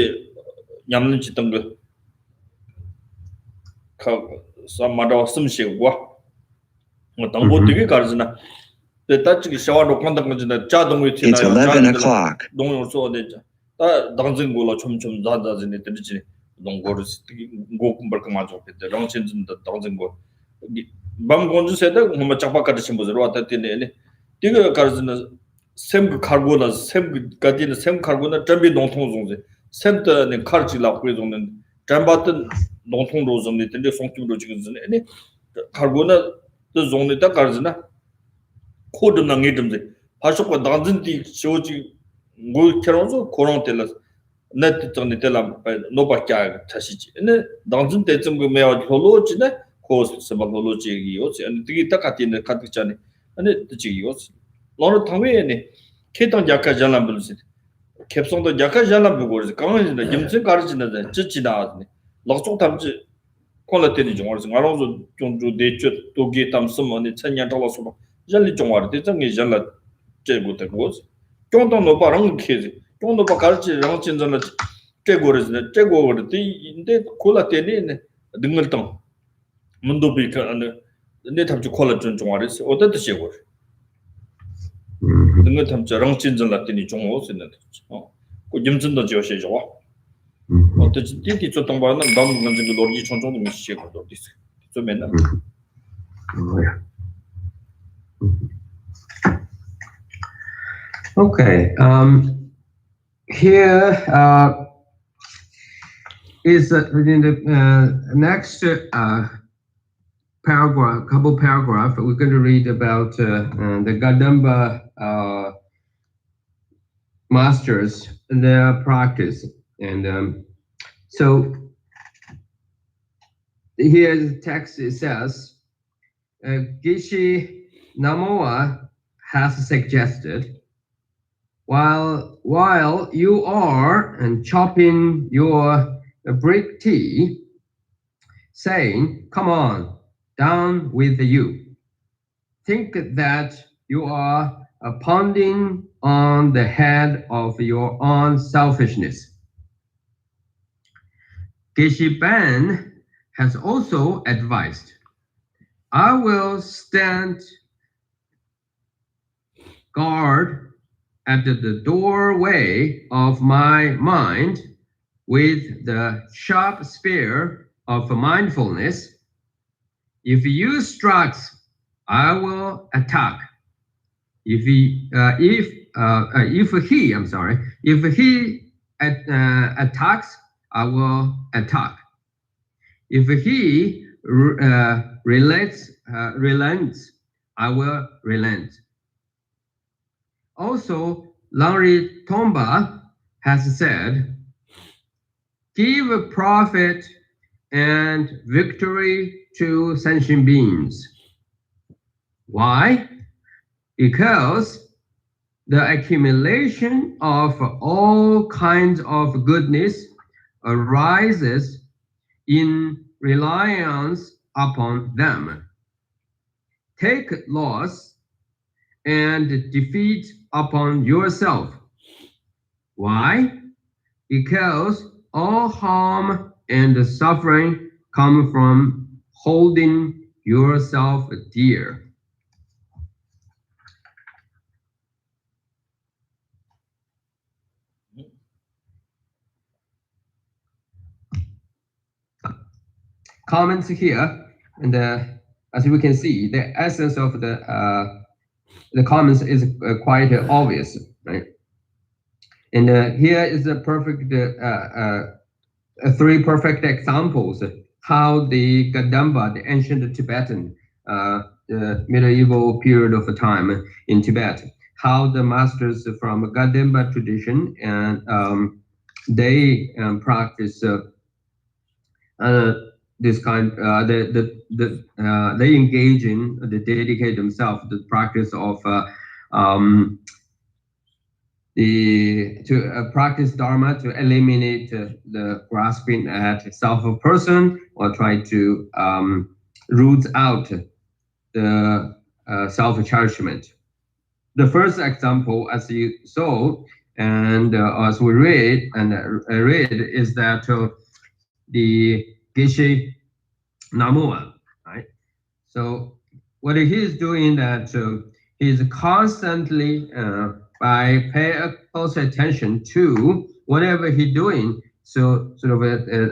nyamlin chi tang ge ka sa ma da sim she wa mo tang bo de ge gar zina de ta chi sha wa ro kan dang zina cha dong wi ti na 11 o'clock. dong yo so de ta dang zin go la chum chum za za zini de chi dong go ru go kum bar ka ma jo de rong jinzin da dang zin go bam gon ju se da mo ma cha pa ka de sim bo ro ta ti ne diga 가르즈는 샘 카르고나 샘 가디는 샘 카르고나 점비 농통 종제 샘터는 카르지라 고종는 잠바든 농통 로종네 근데 송kim로 지금은 아니 카르고나 또 종네다 가르즈나 코드나 게듬데 파쇼고 단진티 쇼지 뭘 캐런서 코롱텔라 네트 전에 tellam 노바캬 타시지 네 단진 때쯤 그 메어 홀로지네 코스 스바로로지기요 아니 되게 딱같이네 카드잖아요 아니 뜻이요. 너는 당연히 캐던 약간 잘라불지. 캡송도 약간 잘라불고 강원이나 김치 가르치는데 찌찌다. 럭속 담지 콜라테니 좀 알아서 알아서 좀좀 대처 도기 담스머니 천년 돌아서 잘리 좀 알아. 대정이 잘라 제고도 거지. 좀더 높아랑 캐지. 좀더 봐 가르치 랑 진전을 제고르지. 제고르지. 인데 콜라테니 등을 땅. 문도 비카 내 탐지 콜라 좀 알았어. 어떻게 시고 등을 탐지 랑 진전 라티니 좀 오스는 그 임진도 지어셔 줘. 어떻게 뒤뒤 줬던 거는 너무 먼저 그 놀기 총총도 미시고 또 있어. 좀 맨날. Okay. Here is within the next paragraph, couple paragraph, we're going to read about the Gadamba masters and their practice. And so here the text it says, Geshe Namoa has suggested, while you are chopping your brick tea, saying, "Come on, down with you." Think that you are pounding on the head of your own selfishness. Geshe Ben has also advised, I will stand guard at the doorway of my mind with the sharp spear of mindfulness. If you strike, I will attack. If he attacks, I will attack. If he relents, I will relent. Also, Langri Tomba has said, give profit and victory to sentient beings. Why? Because the accumulation of all kinds of goodness arises in reliance upon them. Take loss and defeat upon yourself. Why? Because all harm and suffering come from holding yourself dear. Comments here, and as we can see, the essence of the comments is quite obvious, right? And here is a perfect three perfect examples how the Kadamba, the ancient Tibetan, the medieval period of time in Tibet, how the masters from Kadamba tradition and they practice this kind. They engage in, they dedicate themselves to the practice of to practice Dharma to eliminate the grasping at self of person, or try to root out the self-cherishment. The first example, as you saw, and as we read, is that the Geshe Namua, right? So what he is doing, that he's constantly by paying close attention to whatever he's doing, so sort of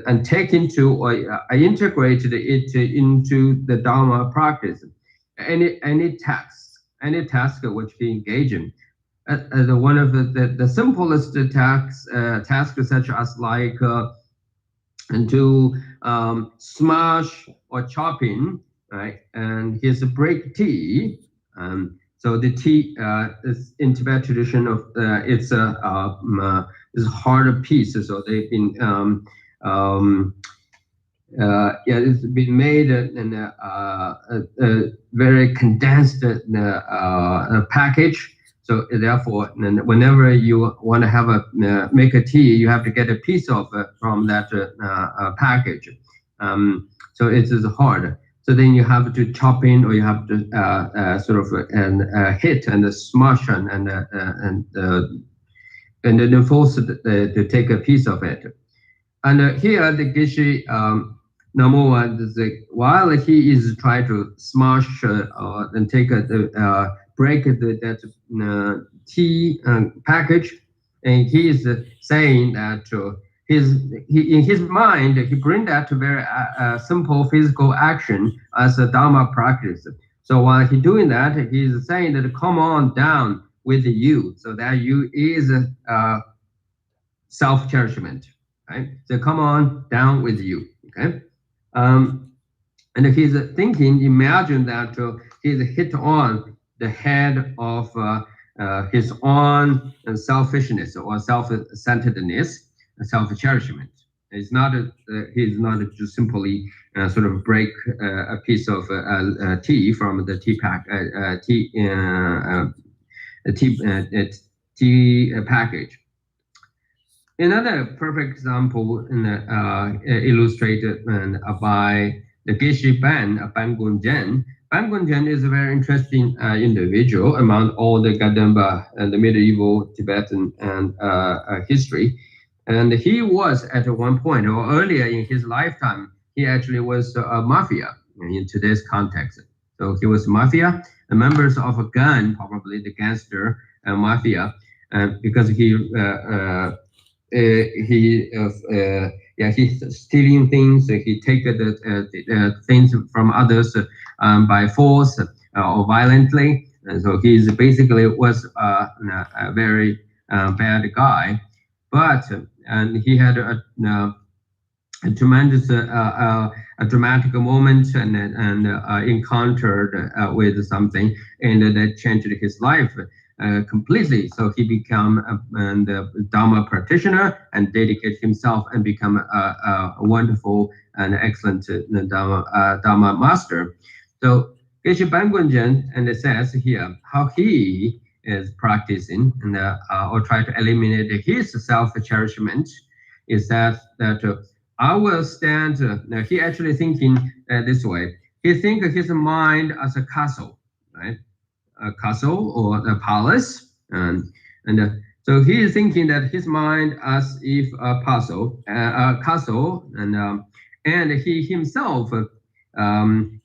and take into or integrate it into the Dharma practice. Any task which he engage in. One of the simplest tasks such as like and to smash or chopping, right? And here's a break tea. So the tea is in Tibet tradition of it's a hard piece. So they've been it's been made in a very condensed package. So therefore, whenever you want to have make a tea, you have to get a piece of from that package. So it is hard. So then you have to chop in, or you have to sort of hit and smash and then force to take a piece of it. And here the Geshe Namua, while he is trying to smash and take break that tea package, and he is saying that in his mind he bring that to very simple physical action as a Dharma practice. So while he's doing that, he's saying that come on down with you. So that you is self-cherishment, right? So come on down with you, okay? And he's thinking, imagine that he's hit on the head of his own selfishness or self-centeredness, self-cherishment. It's not he's not just simply sort of break a piece of tea from the tea package. Another perfect example illustrated by the Geshe Ban Gunjen. Ban Gunjen is a very interesting individual among all the Kadamba and the medieval Tibetan and history. And he was at one point, or earlier in his lifetime, he actually was a mafia in today's context. So he was mafia, the members of a gang, probably the gangster mafia, because he's stealing things. He take the things from others by force or violently. And so he's basically was a very bad guy. But and he had a tremendous a dramatic moment and encountered with something, and that changed his life completely. So he became a Dharma practitioner and dedicated himself and become a wonderful and excellent Dharma master. So Geshe Ban Gunjen, and it says here how he is practicing and or try to eliminate his self-cherishment. is that I will stand. Now he actually thinking this way. He think his mind as a castle, right? A castle or a palace, so he is thinking that his mind as if a castle, and he himself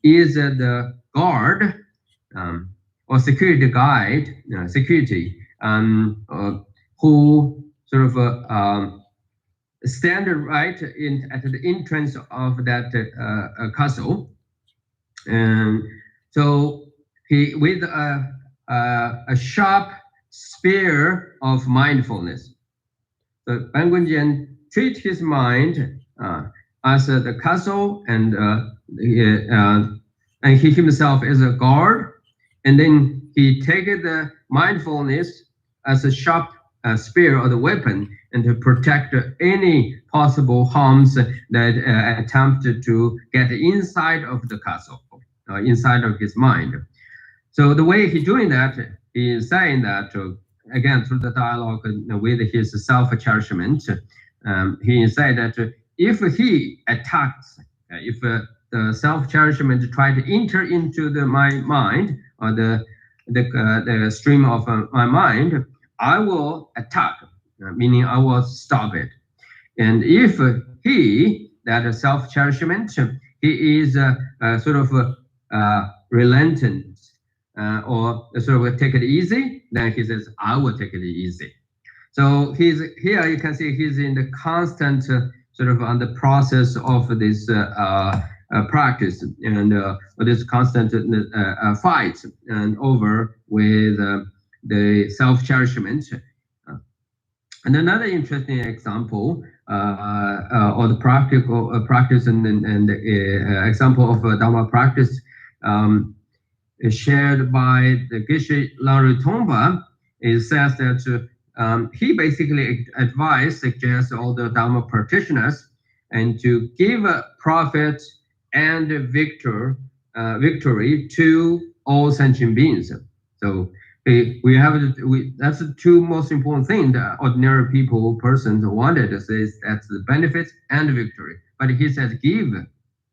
is the guard or security guide, security, who sort of stand right at the entrance of that castle, and so he with a sharp spear of mindfulness. So Ban Guanjian treat his mind as the castle, and he himself is a guard, and then he take the mindfulness as a sharp spear or the weapon, and to protect any possible harms that attempt to get inside of the castle, inside of his mind. So the way he's doing that, he is saying that, again, through the dialogue with his self-cherishment, he said that if he attacks, if the self-cherishment try to enter into my mind, or the stream of my mind, I will attack, meaning I will stop it. And if that self-cherishment, he is sort of relentant, or sort of take it easy, then he says, I will take it easy. So he's here, you can see he's in the constant sort of on the process of this practice, and this constant fight and over with the self-cherishment. And another interesting example, or the practical practice and example of Dharma practice is shared by the Geshe Langri Tongpa. It says that he basically suggests all the Dharma practitioners and to give profit and victory to all sentient beings. So that's the two most important things that ordinary persons wanted to say, that's the benefits and victory. But he says give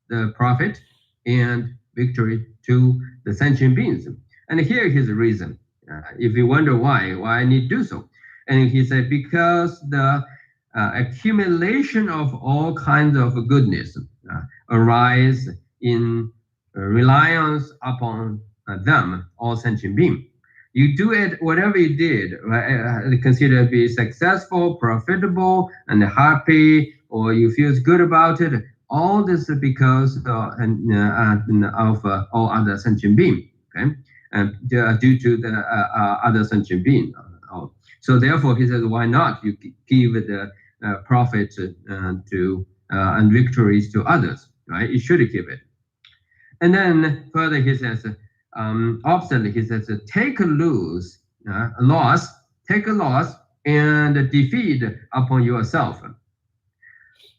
the profit and victory to the sentient beings. And here is the reason. If you wonder why I need to do so. And he said, because the accumulation of all kinds of goodness arise in reliance upon them, all sentient beings. You do it, whatever you did, consider to be successful, profitable, and happy, or you feel good about it. All this is because of all other sentient beings, okay? And due to the other sentient being. So therefore, he says, why not you give the profit to and victories to others, right? You should give it. And then further, he says, oppositely, he says, take a loss and defeat upon yourself.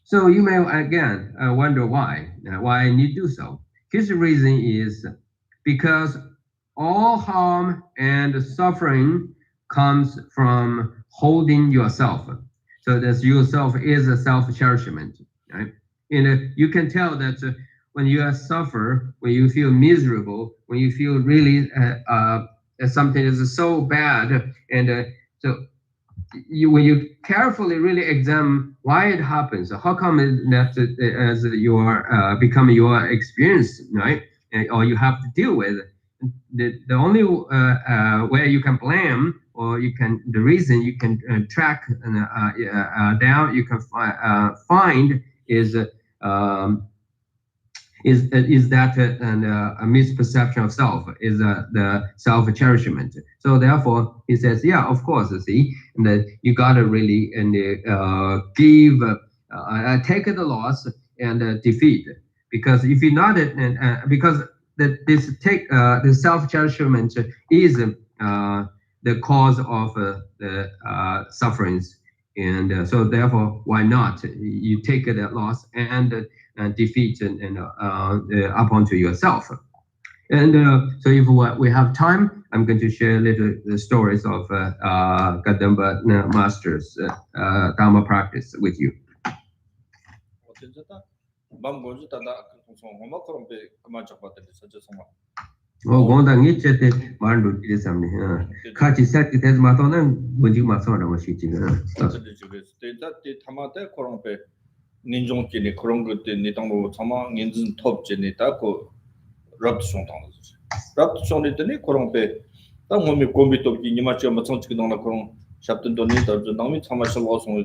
So you may again wonder why I need to do so. His reason is because all harm and suffering comes from holding yourself. So that yourself is a self-cherishment, right? And you can tell that when you suffer, when you feel miserable, when you feel really something is so bad, and so when you carefully really examine why it happens, how come that as you are becoming your experience, right? Or you have to deal with it. The only way you can blame, or the reason you can track down, you can find is that a misperception of self, is the self-cherishment. So therefore, he says, yeah, of course, see, that you gotta really give, take the loss and defeat, because if you're not, because the self-cherishment is the cause of the sufferings, and so therefore, why not you take that loss and defeat and up onto yourself. And so if we have time, I'm going to share a little stories of Kadamba Master's Dharma practice with you. 진짜다 밤고지 다다 송송마 그런 배 그만 잡았더니 진짜 송마 gondang chete mandu de samne khachi sat ki tez matona bunji maso da shi ji 진짜 때 타마데 그런 배 ninjongjini 그런 것들 니당도 참아 인진 톱지니 다고 랍송 당지 랍송이 되니 그런 배 당음이 곰비도 니마치 뭐 청치기 나나 그런 샵든 돈이 더 남이 참아서 와송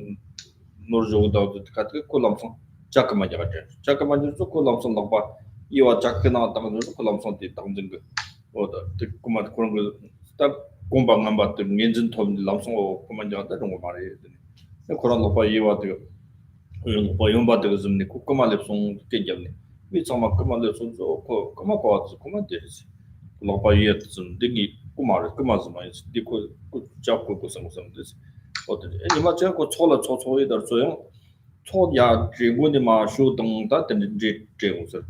노르조도 같이 콜람송 자크만 야가지 자크만 좀 콜람송 나봐 이와 자크나 당도 콜람송 때 당진 거 어다 듣고만 그런 거딱 공방 안 받던 인진 톱 람송 그만 야다 그런 거 말해야 되니 그런 거 봐 이와 이런 거 연받고 좀 코코말lep송 깨졌네. 미청막 코말lep송 저 코마코아스 코마데스. 로바이에 좀 되게 코마르 코마즈마이 디코 잡고 고성성데스. 어때? 이마 저거 초라 초초이더 조용 초야 지구니 마슈 등다 된지 제우서.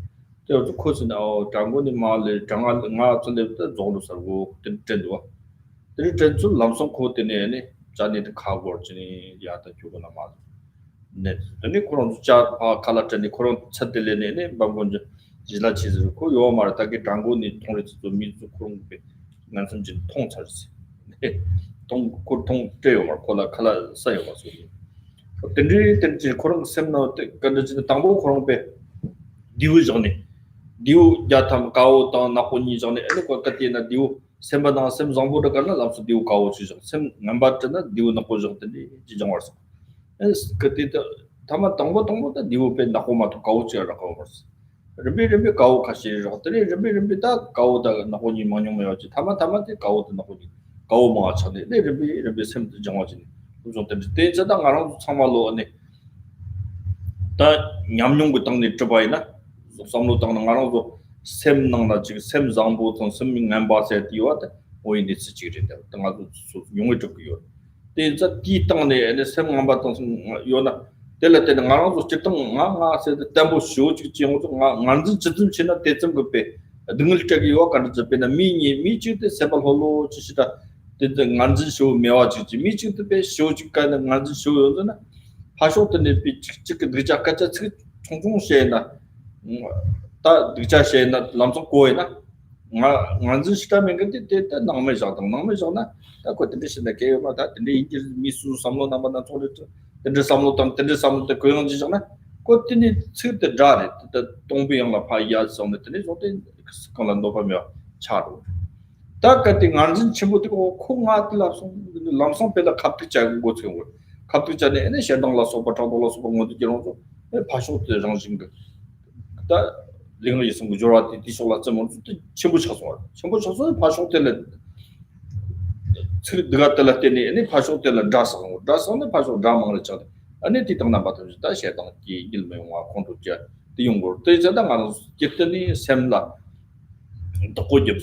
저 코스나 장군이 말을 장알 nga 전에부터 조로 살고 된den도. 된den도 람송 코테네네 자네도 카고르지니 야다 주고나 말. 네, 근데 그런 숫자 칼라트니 그런 찾들레네 방금 지라 치즈고 요 말다게 장군이 통리도 미주 그런 게 난선진 통찰스. 네, 통 때요 말 칼라 사요 가서. 근데 그런 셈나 근데 당보 그런 배 디우 전에 디우 야탐 가오 다 나코니 전에 에네 거 같이나 디우 셈바다 셈 정보를 가나 잡수 디우 가오 주죠. 셈 남바트나 디우 나코 정들이 지정 왔어. 그때 다만 동보다 니오페 나고마도 가오지라 가오스. 르비르비 가오 카시르더니 르비르비다 가오다 나고니 마뇽메야지. 다만 가오도 나고니 가오 마차네. 르비 셈도 정화지니. 우선 때 저당 알아 참말로 아니. 다 냠뇽고 땅네 줘봐이나. somlo tang na ngaro go sem nang na chi sem zambo tong sem ngam ba se ti wa oi ni chi chi de tang ga su yong de yo de za ti tang ne sem ngam ba tong yo na de la de ngaro go chi tang nga se de tambo shu chi chi ngo nga ngan ji chi chi na de zeng go pe dingil chagi yo ka de pe na mi chi de se ba holo chi shi da de ngan ji shu me wa chi mi chi de pe shu chi ka na ngan ji shu yo na pa shu de ne pi chi chi de ja ka cha chi chung chung she na 다 늦자시에나 남성 고에나 nganzu shitamen gante te nangme jana ta ko tende shina ke ma ta tende injil misu samlo namana chole tende samlo te koyong ji jana ko tende chute jare te tongbi yang la pa ya som tende zote kala no pa mya charo ta ka te nganzu chimbo te ko khonga tla som lamsong pe da kapti cha go chong kapti cha ne ne shedang la so pa ta do la so ngo de jero so e pa sho te jang jing 다 링을 있으면 무조라 디쇼라 좀 전부 쳐서 파쇼텔레 내가 tel라 때니 아니 파쇼텔라 다서는 파쇼 다망을 쳐 아니 디땅나 받을 다 셰당 기 일메와 콘도자 디용고 대자다 가는 기트니 셈라 또고집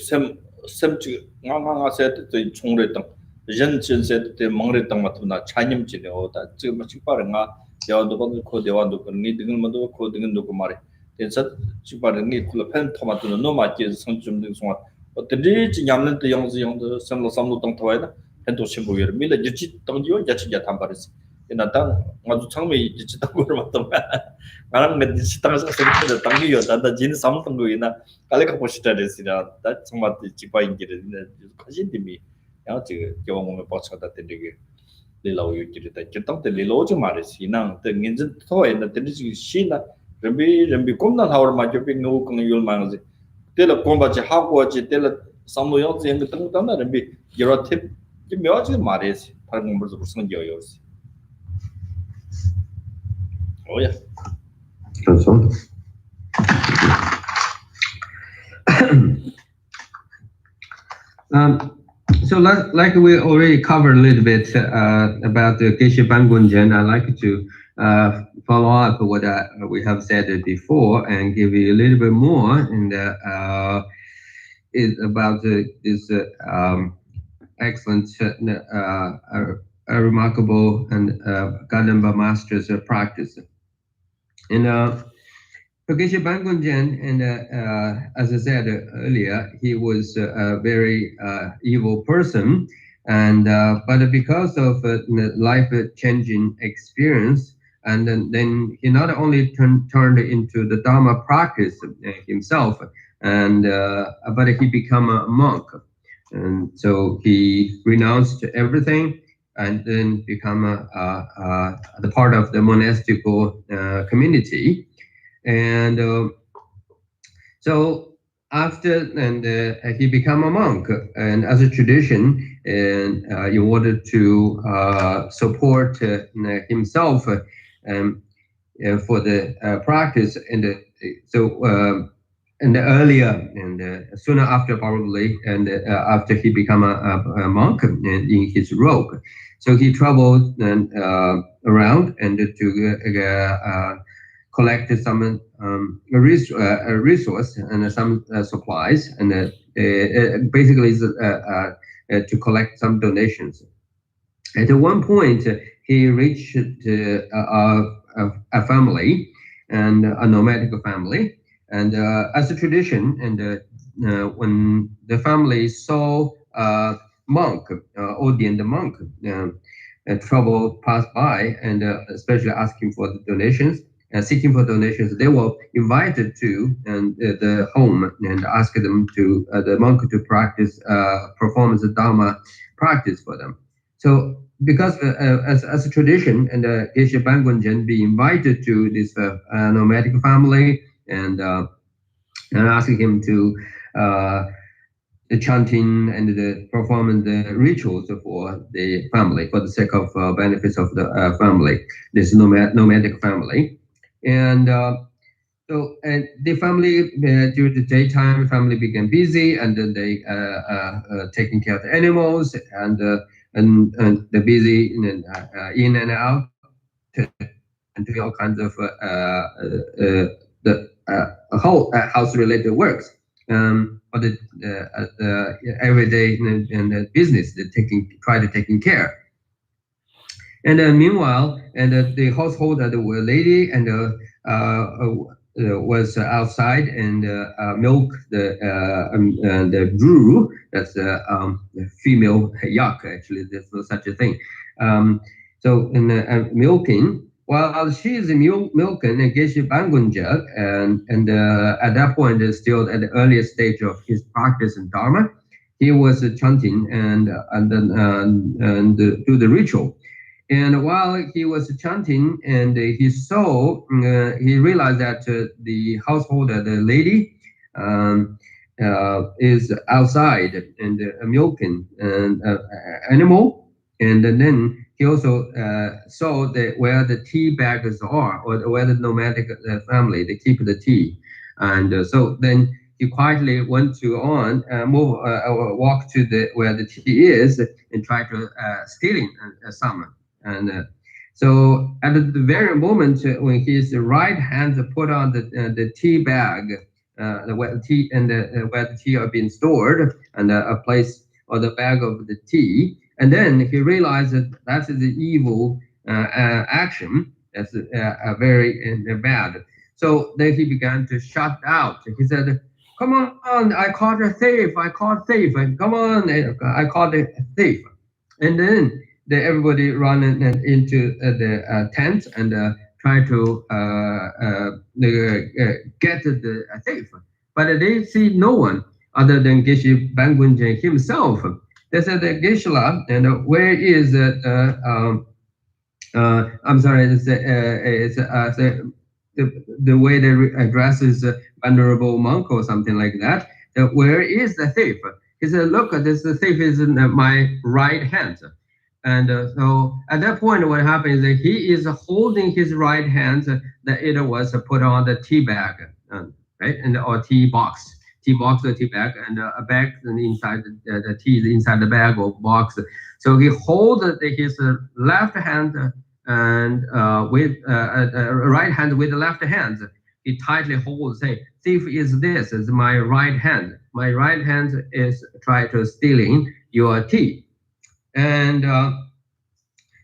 셈치 나가가 세트 총례당 전전세 때 망례당 맞나 차님지네 오다 지금 식바른가 대원도 그 대원도 그 니등을만도 그 등은도 그 말에 그래서 지바르니 쿨펜 토마토는 노마티 성점등 송아 어떻게 지냠는 때 영도 삼로 동토와나 펜도 심보여 밀라 지치 동지요 야치야 담바르스 이나당 아주 처음에 지치 담보를 맞던 나랑 내 지치 땅에서 생각해 당기요 나다 진 삼동 거이나 갈래가 보시다랬으나 다 정말 지바인기를 가진님이 야 지금 경험을 받쳐다 된게 리라오 유지다 저땅때 리로지 말이지 이나 등인진 토에나 되지 시나 Rembi komna hawar ma jopi ngo kong yul mangzi tela komba chi hawo chi tela samlo yang zeng tang tang na rembi yero tip ji myo chi mare si par ngom bu sung yo yo si oh yeah so like we already covered a little bit about the Geshe Bangunjen, I'd like to follow up what we have said before and give you a little bit more in the about this excellent, remarkable and Ganamba master's practice. And Geshe Bangunjen, and as I said earlier, he was a very evil person, and but because of life-changing experience, And then he not only turned into the Dharma practice himself, and but he became a monk. And so he renounced everything and then become the part of the monastical community. And so after he became a monk, and as a tradition, and in order to support himself for the practice, and and earlier and sooner after probably, and after he became a monk in his robe, so he traveled and around and to collect some resource and some supplies, and basically to collect some donations. At one point, he reached a family, and a nomadic family, and as a tradition, and when the family saw a monk, ordained monk, trouble passed by, and especially asking for the donations, seeking for donations, they were invited to the home and asked them to the monk to practice, perform the Dharma practice for them. So because as a tradition, and Geshe Bangunjen be invited to this nomadic family, and asking him to the chanting and the performing the rituals for the family, for the sake of benefits of the family, this nomadic family. And so the family, during the daytime, family began busy, and then they taking care of the animals, and they're busy in and out, and doing all kinds of the whole house-related works, or the everyday and business, try to taking care. And meanwhile, and the household, the lady and was outside and milk the brew. That's the female yak. Actually, there's no such a thing. So in milking, while she is milking Geshe Bangunja, and at that point, still at the earliest stage of his practice in Dharma, he was chanting and do the ritual. And while he was chanting, and he saw, he realized that the householder, the lady, is outside and milking an animal. And then he also saw where the tea bags are, or where the nomadic family, they keep the tea. And so then he quietly went to walk to where the tea is, and try to stealing some. And so at the very moment when his right hand put on the tea bag, where the tea where the tea are being stored, and a place or the bag of the tea, and then he realized that that is the evil action. That's very bad. So then he began to shout out. He said, "Come on! I caught a thief! I caught a thief! Come on! I caught a thief!" And then everybody run into the tent and try to get the thief, but they see no one other than Geshe Bangunjen himself. They said, "Geshe-la, and where is I'm sorry, it's the way they addresses venerable monk or something like that. Where is the thief?" He said, "Look, the thief is in my right hand." And so at that point, what happened is that he is holding his right hand that it was put on the tea bag, right, or tea box or tea bag, and a bag inside the tea inside the bag or box. So he holds his left hand and with right hand with the left hand. He tightly holds, say, "Thief is this, is my right hand. My right hand is try to stealing your tea." And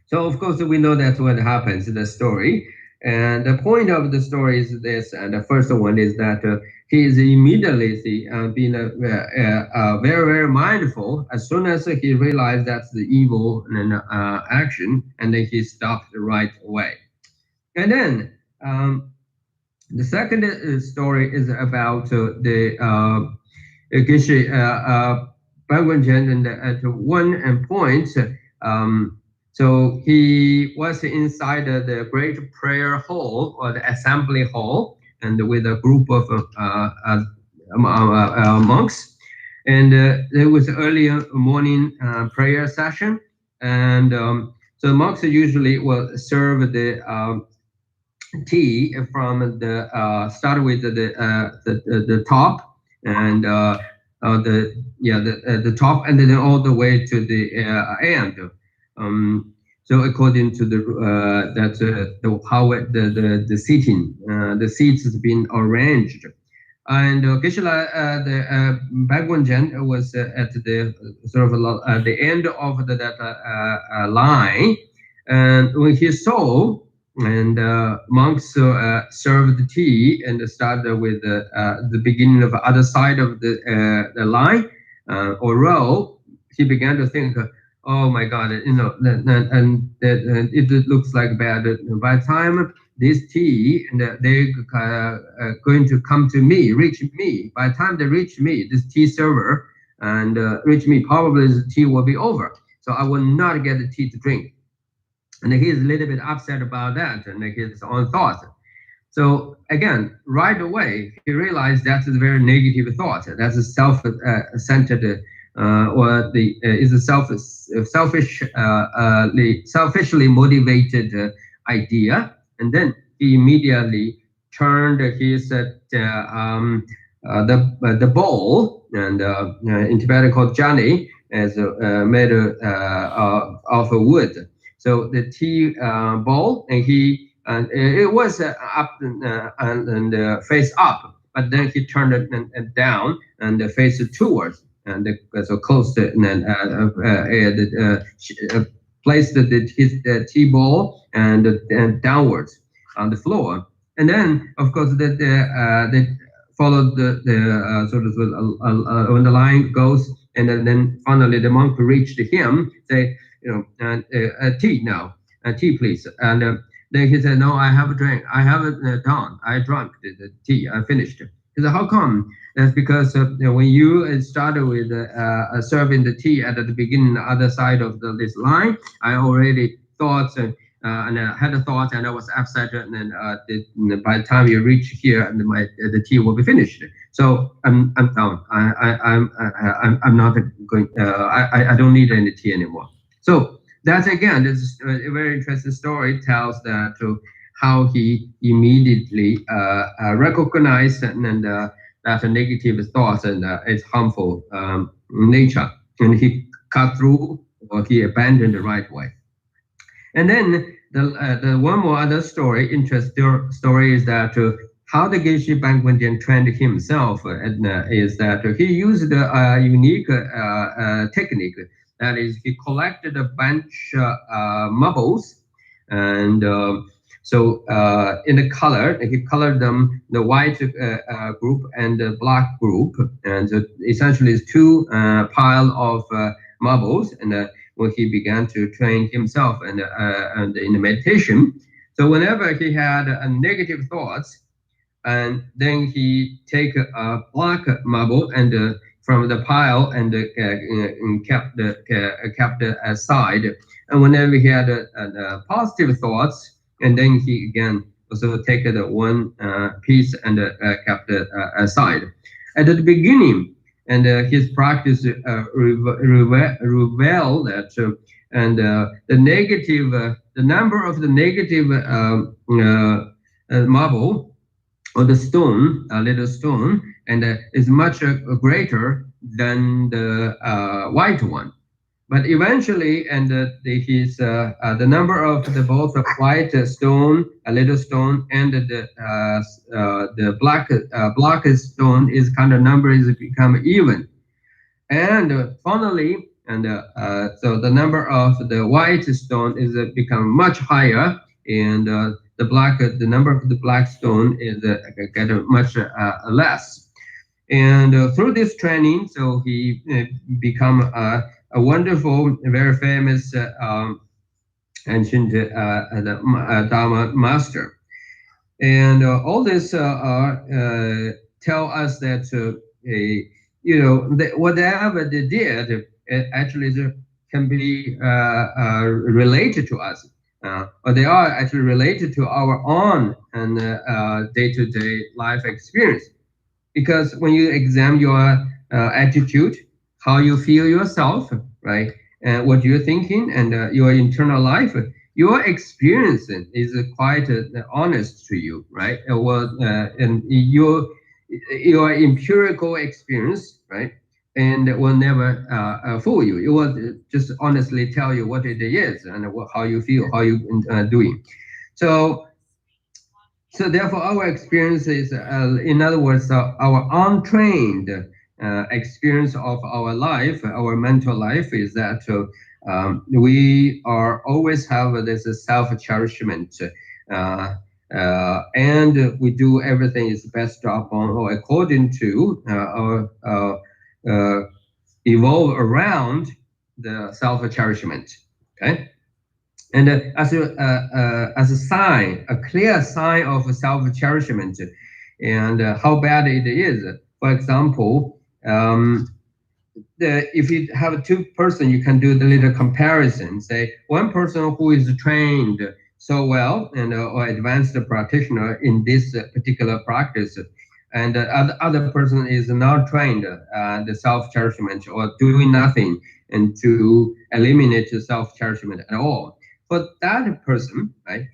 so, of course, we know that's what happens in the story. And the point of the story is this, and the first one is that he is immediately being very, very mindful as soon as he realized that's the evil action, and then he stopped right away. And then the second story is about the Geshe Bhagwanjan, and at one point, so he was inside the great prayer hall or the assembly hall, and with a group of monks, and there was early morning prayer session, and so monks usually will serve the tea from the start with the top, and the top, and then all the way to the end. So according to the how the seating, the seats has been arranged, and Geshe-la, the Bhagwanjan was at the sort of the end of that line, and when he saw, and monks served the tea and started with the beginning of the other side of the line or row, he began to think, oh my God, and it looks like bad. By the time this tea, and they're going to come to me, reach me. By the time they reach me, this tea server, and reach me, probably the tea will be over. So I will not get the tea to drink. And he's a little bit upset about that, and his own thoughts. So again, right away, he realized that's a very negative thought. That's a self-centered, or is a selfishly motivated idea. And then he immediately turned his the bowl, and in Tibetan called jani, as made of wood. So the tea bowl, and it was up and face up, but then he turned it down and face towards, and so close to, and then placed his tea bowl and downwards on the floor, and then of course they followed the sort of when the line goes, and then finally the monk reached him, say, tea now, tea please. And then he said, no, I have a drink. I haven't done. I drank the tea. I finished. He said, how come? That's because when you started with serving the tea at the beginning, the other side of this line, I already thought and I had a thought, and I was upset. And then by the time you reach here, and the tea will be finished. So I'm done. I'm not going. I don't need any tea anymore. So that's, again, this is a very interesting story. It tells that how he immediately recognized and that negative thoughts and its harmful nature, and he cut through, or he abandoned the right way. And then the one more other story, interesting story, is that how the Geshe Bhagwanjan trained himself is that he used a unique technique. That is, he collected a bunch marbles, and so in the color, he colored them, the white group and the black group, and so essentially it's two pile of marbles, and when he began to train himself and in the meditation, so whenever he had negative thoughts, and then he take a black marble and from the pile and kept aside, and whenever he had positive thoughts, and then he again also take the one piece and kept aside. At the beginning, and his practice revealed that, and the negative, the number of the negative marble or the stone, a little stone, and is much greater than the white one. But eventually, and the number of both the white stone, a little stone, and the black stone is kind of number is become even, and finally, and so the number of the white stone is become much higher, and the number of the black stone is get much less. And through this training, so he become a wonderful, very famous ancient the Dharma master. And all this tell us that whatever they did actually can be related to us, or they are actually related to our own and day-to-day life experience. Because when you examine your attitude, how you feel yourself, right, and what you're thinking, and your internal life, your experience is quite honest to you, right? And your empirical experience, right, and it will never fool you. It will just honestly tell you what it is and how you feel, how you doing. So therefore, our experience is, in other words, our untrained experience of our life, our mental life, is that we are always have this self-cherishment, and we do everything is best upon or according to evolve around the self-cherishment. Okay. And as a sign, a clear sign of self-cherishment, and how bad it is. For example, if you have two persons, you can do the little comparison. Say one person who is trained so well and or advanced practitioner in this particular practice, and the other person is not trained the self-cherishment or doing nothing and to eliminate the self-cherishment at all. For that person, right,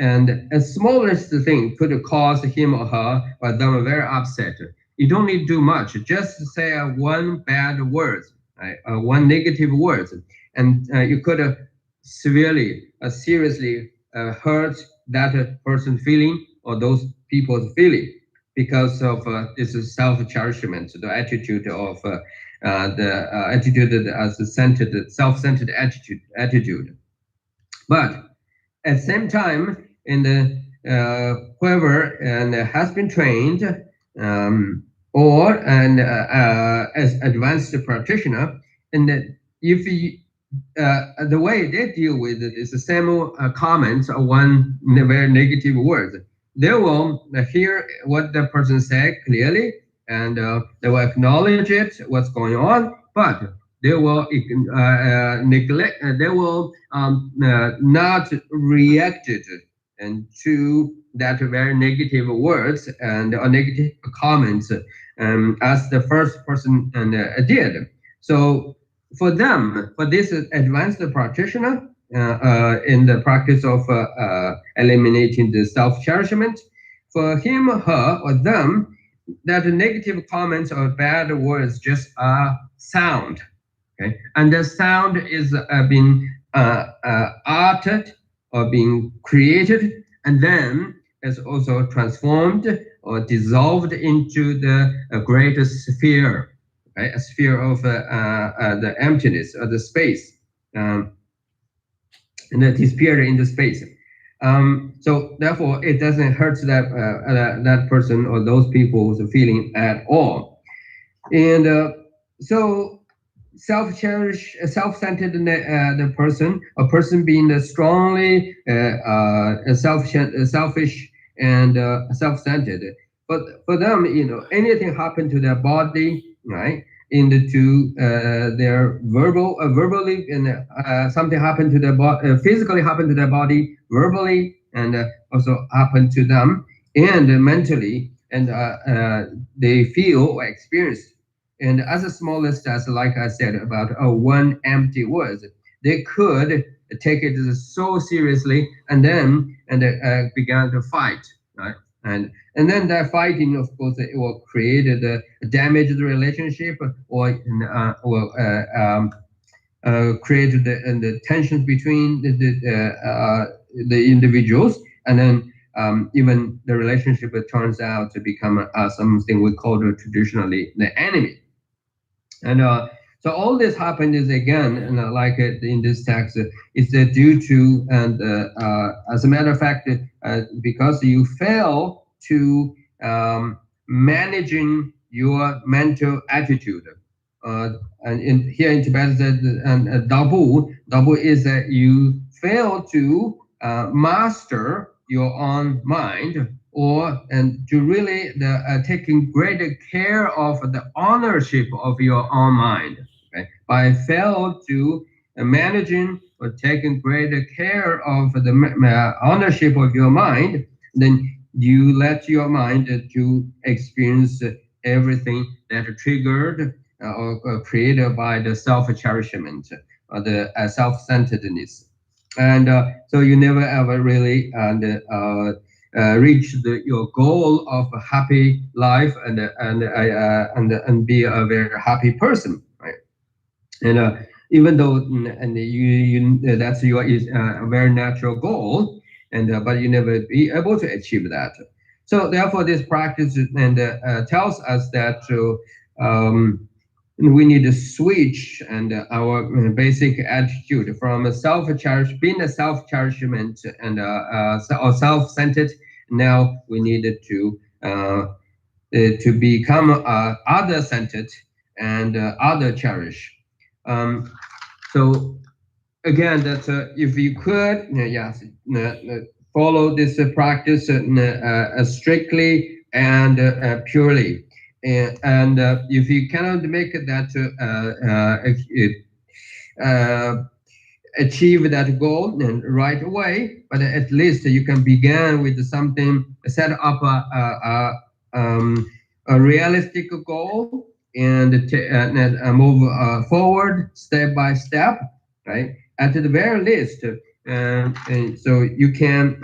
and a smallest thing could cause him or her or them very upset. You don't need to do much. Just say one bad word, right, one negative word, and you could seriously hurt that person's feeling or those people's feeling because of this self-cherishment, the attitude of the attitude as a self-centered attitude. But at the same time, in the whoever and has been trained or as advanced practitioner, and if you, the way they deal with it is the same comments or one very negative word. They will hear what the person said clearly, and they will acknowledge it, what's going on, but they will neglect. They will not react it and to that very negative words and or negative comments as the first person did. So for them, for this advanced practitioner in the practice of eliminating the self-cherishment, for him, her, or them, that negative comments or bad words just are sound. Okay, and the sound is being altered or being created, and then is also transformed or dissolved into the greater sphere, right? A sphere of the emptiness or the space, and that disappeared in the space. So therefore, it doesn't hurt that person or those people's feeling at all, and so self-centered the person, a person being strongly selfish and self-centered. But for them, anything happen to their body, right? Into their verbally, and something happened to their body, physically happened to their body, verbally, and also happened to them, and mentally, and they feel or experience. And as a smallest as, like I said, about one empty word, they could take it so seriously, and then began to fight, right? And then that fighting, of course, it will create the damage the relationship, or create the tensions between the individuals, and then even the relationship turns out to become something we call traditionally the enemy. And so all this happened is again, like in this text, is due to, and as a matter of fact, because you fail to managing your mental attitude. And here in Tibet, dabu is that you fail to master your own mind, and to really taking greater care of the ownership of your own mind, okay? By fail to managing or taking greater care of the ownership of your mind, then you let your mind to experience everything that triggered or created by the self-cherishment or the self-centeredness. And so you never ever really reach your goal of a happy life and be a very happy person, right? And even though that's your is a very natural goal, and but you never be able to achieve that. So therefore, this practice and tells us that we need to switch and our basic attitude from being a self-cherishment and or self-centered. Now we needed to become other-centered and other-cherish. So again, that if you could, yes, follow this practice strictly and purely, and if you cannot make that achieve that goal right away, but at least you can begin with something, set up a realistic goal and move forward step by step, right? At the very least, and so you can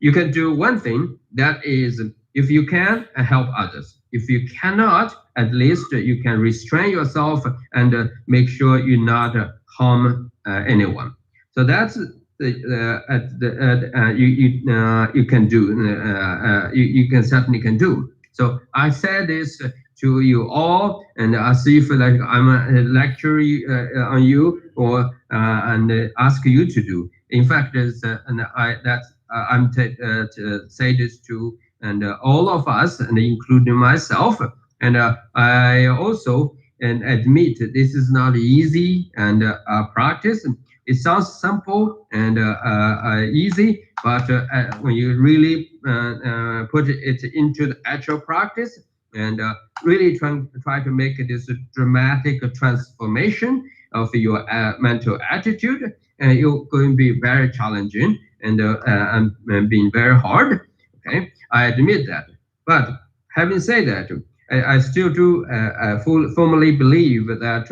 you can do one thing, that is, if you can, help others. If you cannot, at least you can restrain yourself and make sure you not harm anyone. So that's you can do. You can certainly can do. So I said this to you all, and I see if like I'm a lecture on you or and ask you to do. In fact, I'm to say this to and all of us, and including myself. And I also admit this is not easy and practice. It sounds simple and easy, but when you really put it into the actual practice and really try to make this dramatic transformation of your mental attitude, you're going to be very challenging and being very hard. Okay, I admit that. But having said that, I still do firmly believe that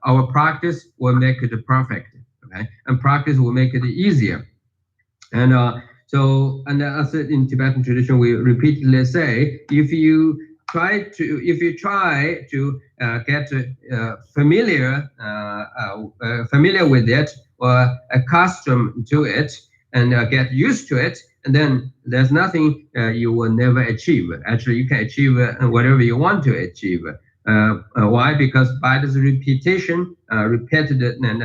our practice will make it perfect. Okay, and practice will make it easier. And as in Tibetan tradition, we repeatedly say, if you try to get familiar with it or accustomed to it and get used to it, and then there's nothing you will never achieve. Actually, you can achieve whatever you want to achieve. Why? Because by this repetition, repeated and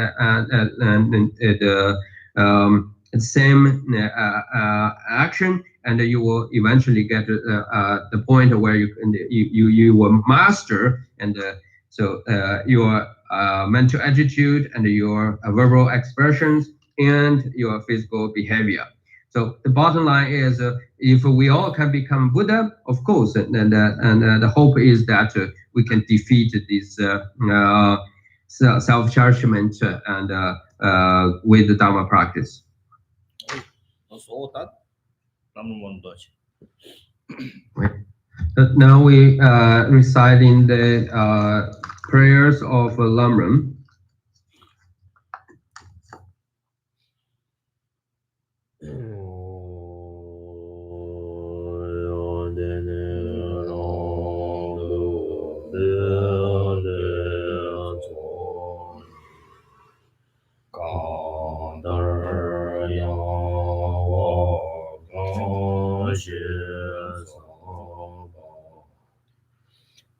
the same action, and you will eventually get the point where you will master and so your mental attitude and your verbal expressions and your physical behavior. So the bottom line is, if we all can become Buddha, of course, and the hope is that we can defeat this self-cherishment and with the Dharma practice. So that now we reciting the prayers of Lamrim.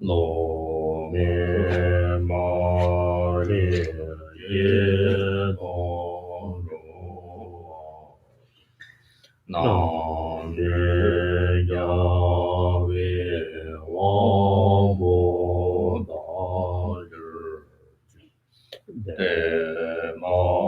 Lo me ma le ye dong ro nam de ya we wang bo da de ma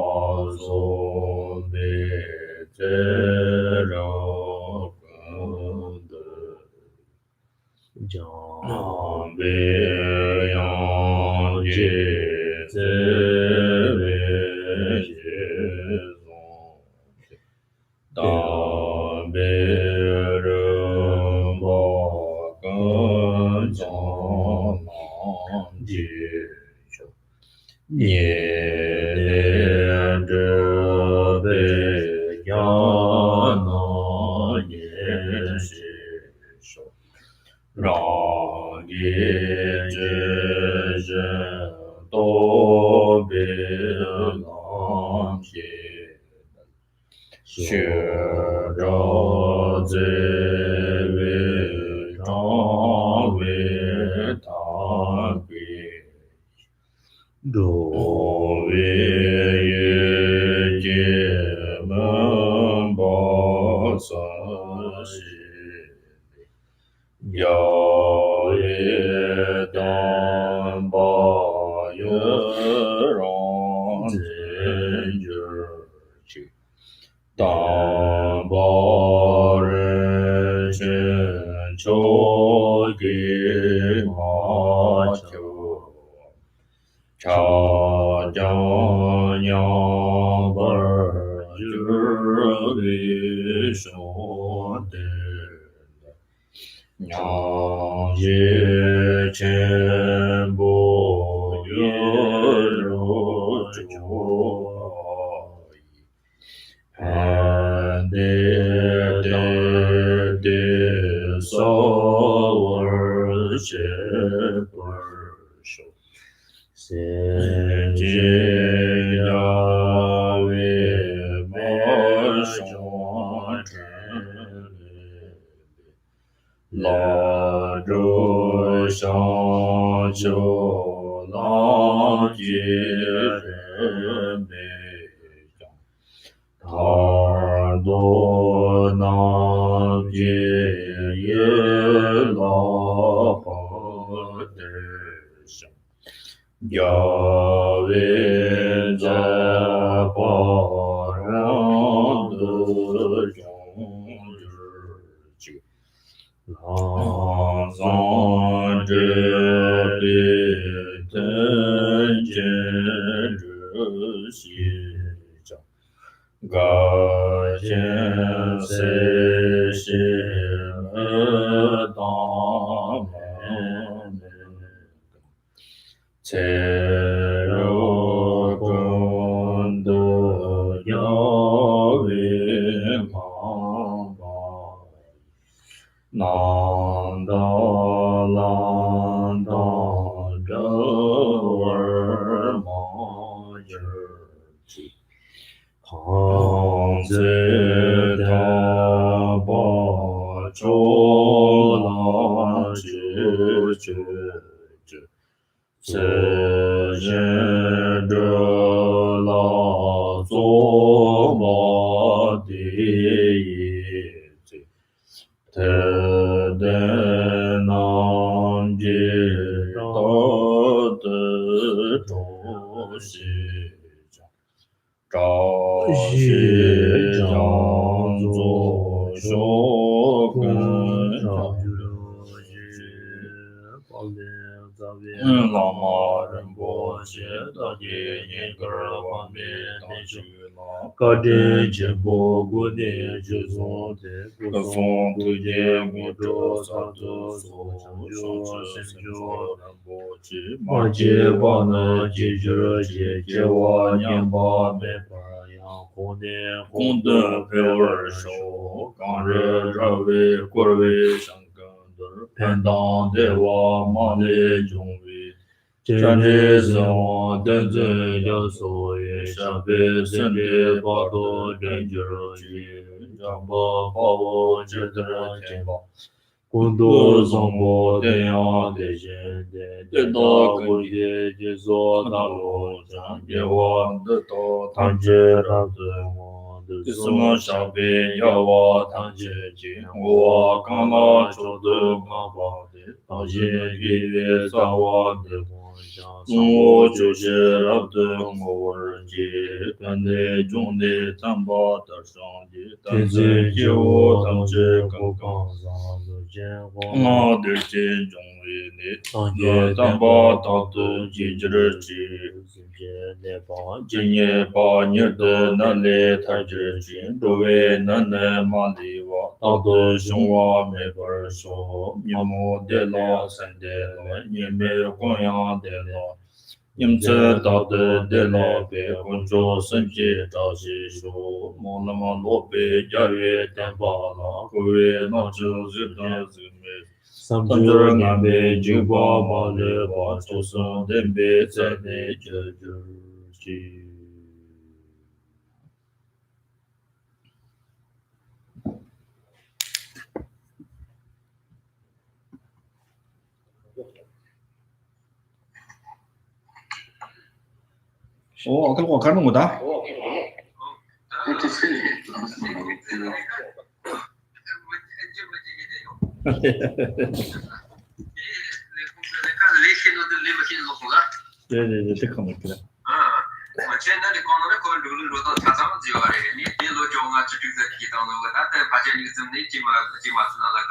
我就是老的我人家，但那种的咱把的上的，但是给我当这刚刚，我的这种的呢，咱把到的记着记，今年把你的那里他这记，周围那马里哇，到的生活没法说，你没得老三的了，你没有光阳的了。你们知道的老白工作生计到西说，忙了忙老白家园单把了，各位那就是当是没。三只俺们就把马来把出生的没在那去。我看中过他。对，这可能是。我现在的工作呢，可能路到他上就啊，你比如说叫我去这个地方的话，他发现你怎么起码是那个。